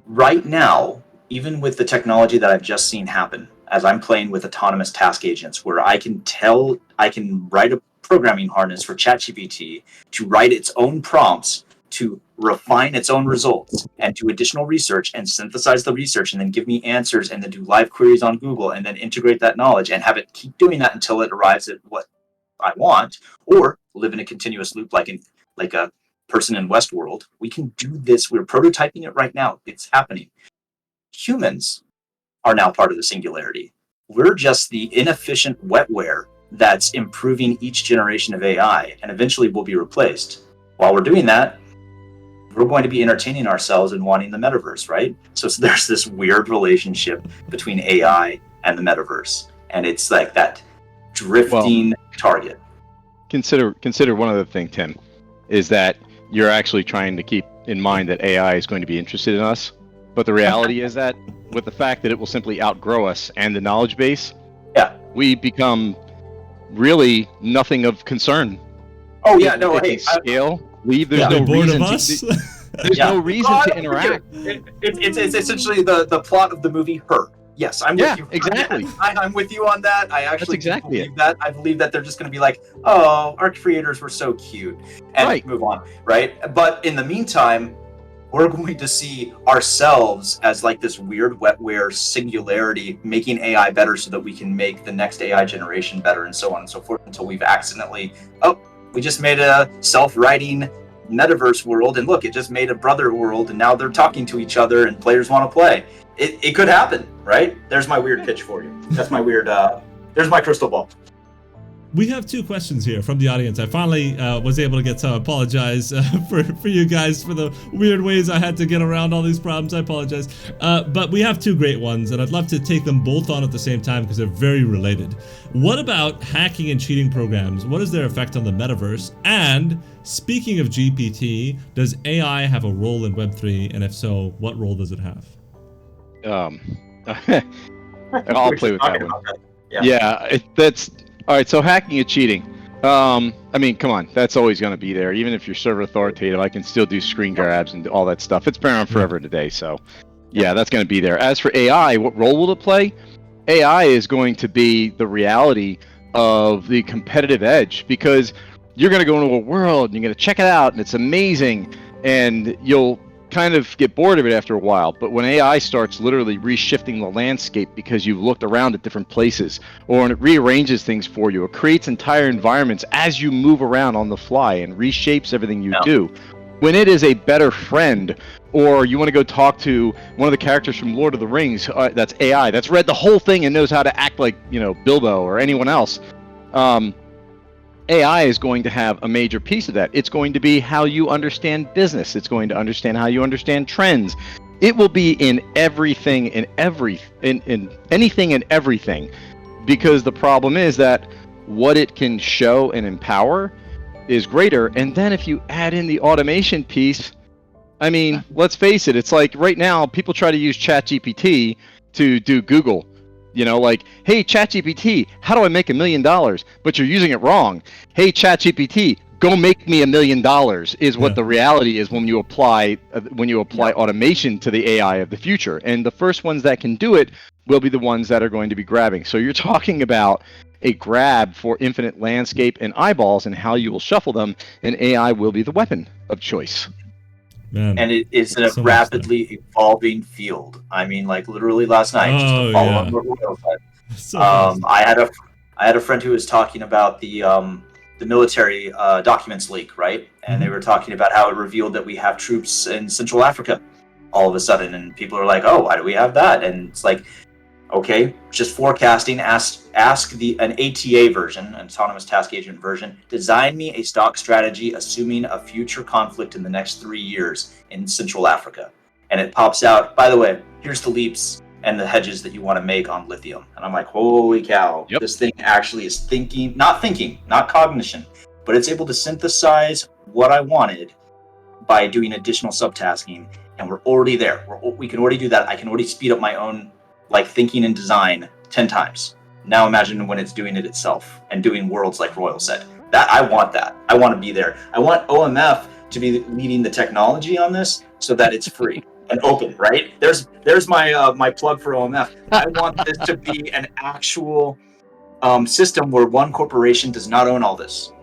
Right now, even with the technology that I've just seen happen, as I'm playing with autonomous task agents, where I can write a programming harness for ChatGPT to write its own prompts, to refine its own results, and do additional research and synthesize the research, and then give me answers, and then do live queries on Google, and then integrate that knowledge and have it keep doing that until it arrives at what I want, or live in a continuous loop like a person in Westworld. We can do this. We're prototyping it right now. It's happening. Humans are now part of the singularity. We're just the inefficient wetware that's improving each generation of AI, and eventually will be replaced. While we're doing that, we're going to be entertaining ourselves and wanting the metaverse, right? So there's this weird relationship between AI and the metaverse, and it's like that drifting target. Consider one other thing, Tim, is that you're actually trying to keep in mind that AI is going to be interested in us, but the reality is that with the fact that it will simply outgrow us and the knowledge base, we become really nothing of concern. Oh yeah, no, hey, scale. There's no reason to. There's no reason to interact. It's essentially the plot of the movie Her. Yes, I'm with you. Exactly. I'm with you on that. I actually exactly believe that. I believe that they're just going to be like, oh, our creators were so cute, and move on, right? But in the meantime, we're going to see ourselves as like this weird wetware singularity, making AI better so that we can make the next AI generation better, and so on and so forth, until we've accidentally, we just made a self-writing metaverse world, and look, it just made a brother world, and now they're talking to each other and players want to play. It could happen, right? There's my weird pitch for you. That's my weird there's my crystal ball. We have 2 questions here from the audience. I finally was able to get to apologize for you guys for the weird ways I had to get around all these problems. I apologize. But we have 2 great ones, and I'd love to take them both on at the same time because they're very related. What about hacking and cheating programs? What is their effect on the metaverse? And speaking of GPT, does AI have a role in Web3? And if so, what role does it have? I'll play with that one. That's all right. So hacking and cheating. I mean, come on, that's always going to be there. Even if you're server authoritative, I can still do screen grabs and all that stuff. It's been around forever today. So that's going to be there. As for AI, what role will it play? AI is going to be the reality of the competitive edge, because you're going to go into a world and you're going to check it out and it's amazing, and you'll kind of get bored of it after a while. But when AI starts literally reshifting the landscape because you've looked around at different places, or when it rearranges things for you, it creates entire environments as you move around on the fly and reshapes everything you do. When it is a better friend, or you want to go talk to one of the characters from Lord of the Rings, that's AI, that's read the whole thing and knows how to act like, Bilbo or anyone else. AI is going to have a major piece of that. It's going to be how you understand business. It's going to understand how you understand trends. It will be in everything, in anything and everything, because the problem is that what it can show and empower is greater. And then if you add in the automation piece, I mean, let's face it, it's like right now people try to use ChatGPT to do Google. Like, hey, ChatGPT, how do I make $1 million? But you're using it wrong. Hey, ChatGPT, go make me $1 million is what the reality is when you apply automation to the AI of the future. And the first ones that can do it will be the ones that are going to be grabbing. So you're talking about a grab for infinite landscape and eyeballs and how you will shuffle them, and AI will be the weapon of choice. Man, and it is a rapidly evolving field. I mean, like literally last night, just to follow up what Royal said. I had a friend who was talking about the military documents leak, right? And they were talking about how it revealed that we have troops in Central Africa all of a sudden, and people are like, "Oh, why do we have that?" And it's like, okay, just forecasting. Ask an ATA version, an autonomous task agent version. Design me a stock strategy assuming a future conflict in the next 3 years in Central Africa, and it pops out. By the way, here's the leaps and the hedges that you want to make on lithium. And I'm like, holy cow! This thing actually is not cognition, but it's able to synthesize what I wanted by doing additional subtasking, and we're already there. We can already do that. I can already speed up my own thinking and design 10 times. Now imagine when it's doing it itself and doing worlds like Royal said. I want that. I want to be there. I want OMF to be leading the technology on this so that it's free and open, right? There's my plug for OMF. I want this to be an actual system where one corporation does not own all this.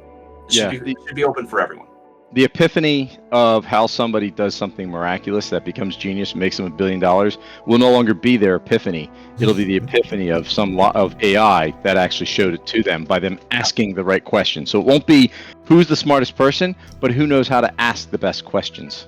It should be open for everyone. The epiphany of how somebody does something miraculous that becomes genius and makes them $1 billion will no longer be their epiphany. It'll be the epiphany of of AI that actually showed it to them by them asking the right question. So it won't be who's the smartest person, but who knows how to ask the best questions.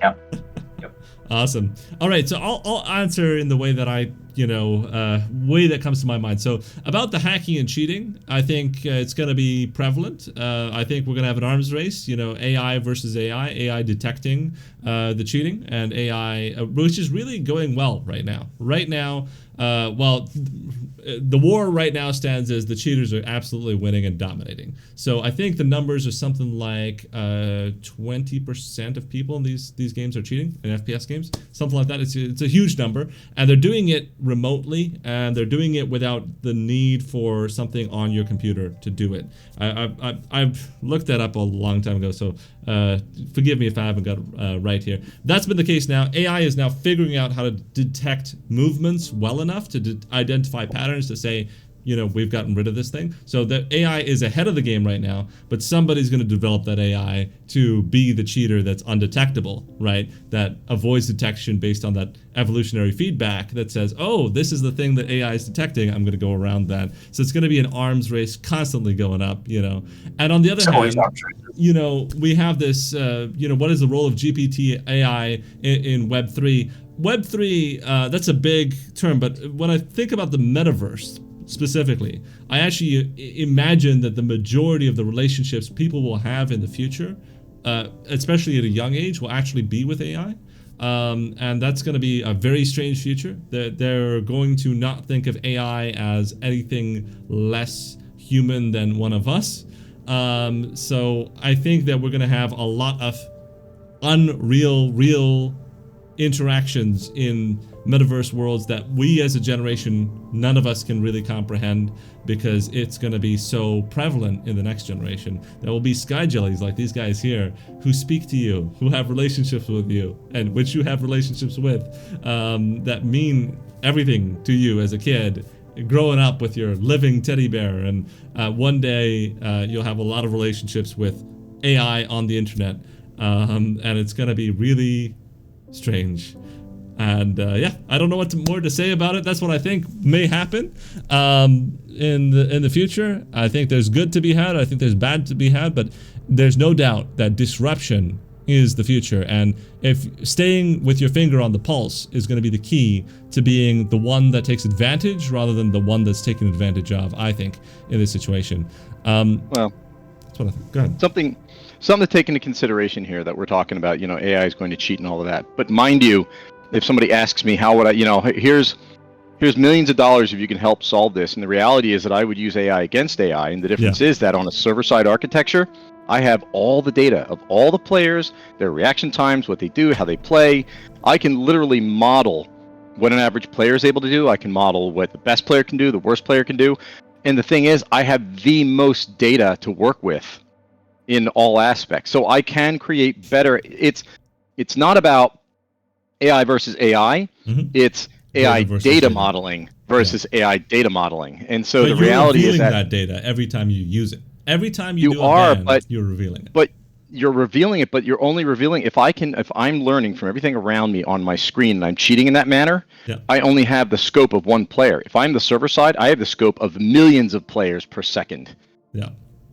Awesome. All right, so I'll answer in the way that way that comes to my mind. So about the hacking and cheating, I think it's going to be prevalent. I think we're going to have an arms race, AI versus AI detecting the cheating, and AI, which is really going well right now. Right now, the war right now stands as the cheaters are absolutely winning and dominating. So I think the numbers are something like 20% of people in these games are cheating, in FPS games, something like that. It's a huge number, and they're doing it remotely, and they're doing it without the need for something on your computer to do it. I've looked that up a long time ago, so forgive me if I haven't got it right here. That's been the case now. AI is now figuring out how to detect movements well enough to identify patterns to say, we've gotten rid of this thing. So the AI is ahead of the game right now, but somebody's going to develop that AI to be the cheater that's undetectable, right? That avoids detection based on that evolutionary feedback that says, oh, this is the thing that AI is detecting, I'm going to go around that. So it's going to be an arms race constantly going up, And on the other hand, we have this, what is the role of GPT AI in Web3? Web3, that's a big term, but when I think about the metaverse specifically, I actually imagine that the majority of the relationships people will have in the future, especially at a young age, will actually be with AI. And that's going to be a very strange future. They're going to not think of AI as anything less human than one of us. So I think that we're going to have a lot of real interactions in metaverse worlds that we as a generation, none of us can really comprehend, because it's going to be so prevalent in the next generation. There will be sky jellies like these guys here who speak to you, who have relationships with you, and which you have relationships with, that mean everything to you as a kid, growing up with your living teddy bear. And one day you'll have a lot of relationships with AI on the internet, and it's going to be really strange. And I don't know what more to say about it. That's what I think may happen in the future. I think there's good to be had. I think there's bad to be had. But there's no doubt that disruption is the future. And if staying with your finger on the pulse is going to be the key to being the one that takes advantage rather than the one that's taken advantage of, I think, in this situation. Well, that's what I think. Go ahead. Something to take into consideration here that we're talking about, AI is going to cheat and all of that. But mind you, if somebody asks me how would I, here's millions of dollars if you can help solve this. And the reality is that I would use AI against AI. And the difference is that on a server-side architecture, I have all the data of all the players, their reaction times, what they do, how they play. I can literally model what an average player is able to do. I can model what the best player can do, the worst player can do. And the thing is, I have the most data to work with in all aspects. So I can create better. It's not about AI versus AI. Mm-hmm. It's AI data modeling versus AI data modeling. And so the reality is that data every time you use it. Every time you do a ban, you're revealing it. But you're revealing it, but you're only revealing if I'm learning from everything around me on my screen and I'm cheating in that manner, I only have the scope of one player. If I'm the server side, I have the scope of millions of players per second. Yeah.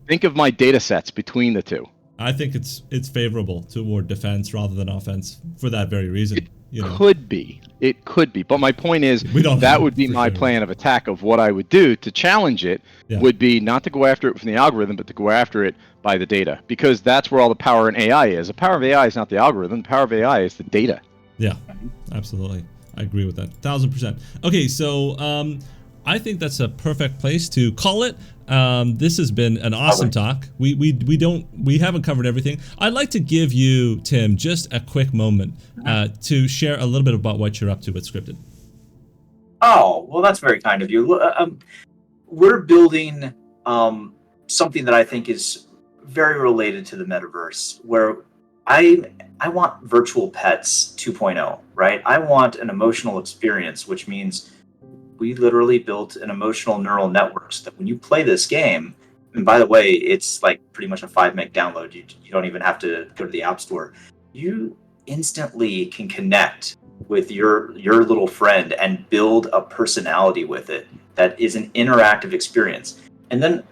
Think of my data sets between the two. I think it's favorable toward defense rather than offense for that very reason. It could be. But my point is, that would be my plan of attack of what I would do to challenge it would be not to go after it from the algorithm, but to go after it by the data. Because that's where all the power in AI is. The power of AI is not the algorithm. The power of AI is the data. Yeah, absolutely. I agree with that. 1000%. Okay, so I think that's a perfect place to call it. This has been an awesome talk. We haven't covered everything. I'd like to give you, Tim, just a quick moment to share a little bit about what you're up to with Scripted. Oh, well, that's very kind of you. We're building something that I think is very related to the metaverse, where I want virtual pets 2.0, right? I want an emotional experience, which means we literally built an emotional neural networks that when you play this game, and by the way, it's like pretty much a 5 meg download. You don't even have to go to the App Store. You instantly can connect with your little friend and build a personality with it that is an interactive experience. And then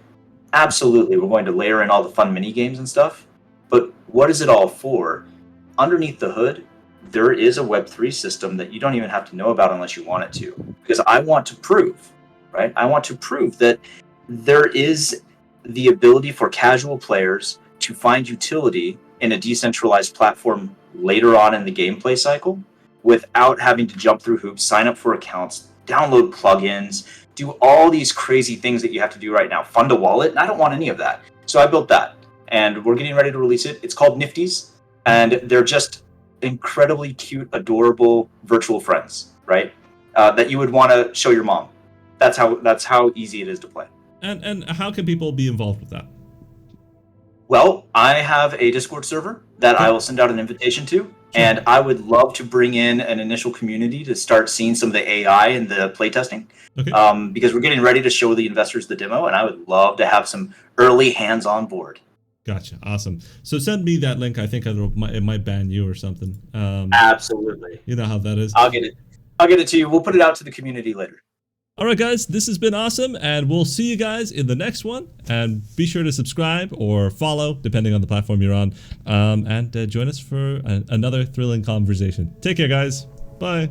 absolutely, we're going to layer in all the fun mini games and stuff. But what is it all for? Underneath the hood, there is a Web3 system that you don't even have to know about unless you want it to. Because I want to prove, right? I want to prove that there is the ability for casual players to find utility in a decentralized platform later on in the gameplay cycle without having to jump through hoops, sign up for accounts, download plugins, do all these crazy things that you have to do right now, fund a wallet, and I don't want any of that. So I built that, and we're getting ready to release it. It's called Nifties, and they're just incredibly cute, adorable virtual friends, right? That you would want to show your mom. That's how easy it is to play. And how can people be involved with that? Well, I have a Discord server that I will send out an invitation to, and I would love to bring in an initial community to start seeing some of the AI and the playtesting, because we're getting ready to show the investors the demo, and I would love to have some early hands on board. Gotcha. Awesome. So send me that link. I think it might ban you or something. Absolutely. You know how that is. I'll get it to you. We'll put it out to the community later. All right, guys, this has been awesome, and we'll see you guys in the next one. And be sure to subscribe or follow, depending on the platform you're on, and join us for another thrilling conversation. Take care, guys. Bye.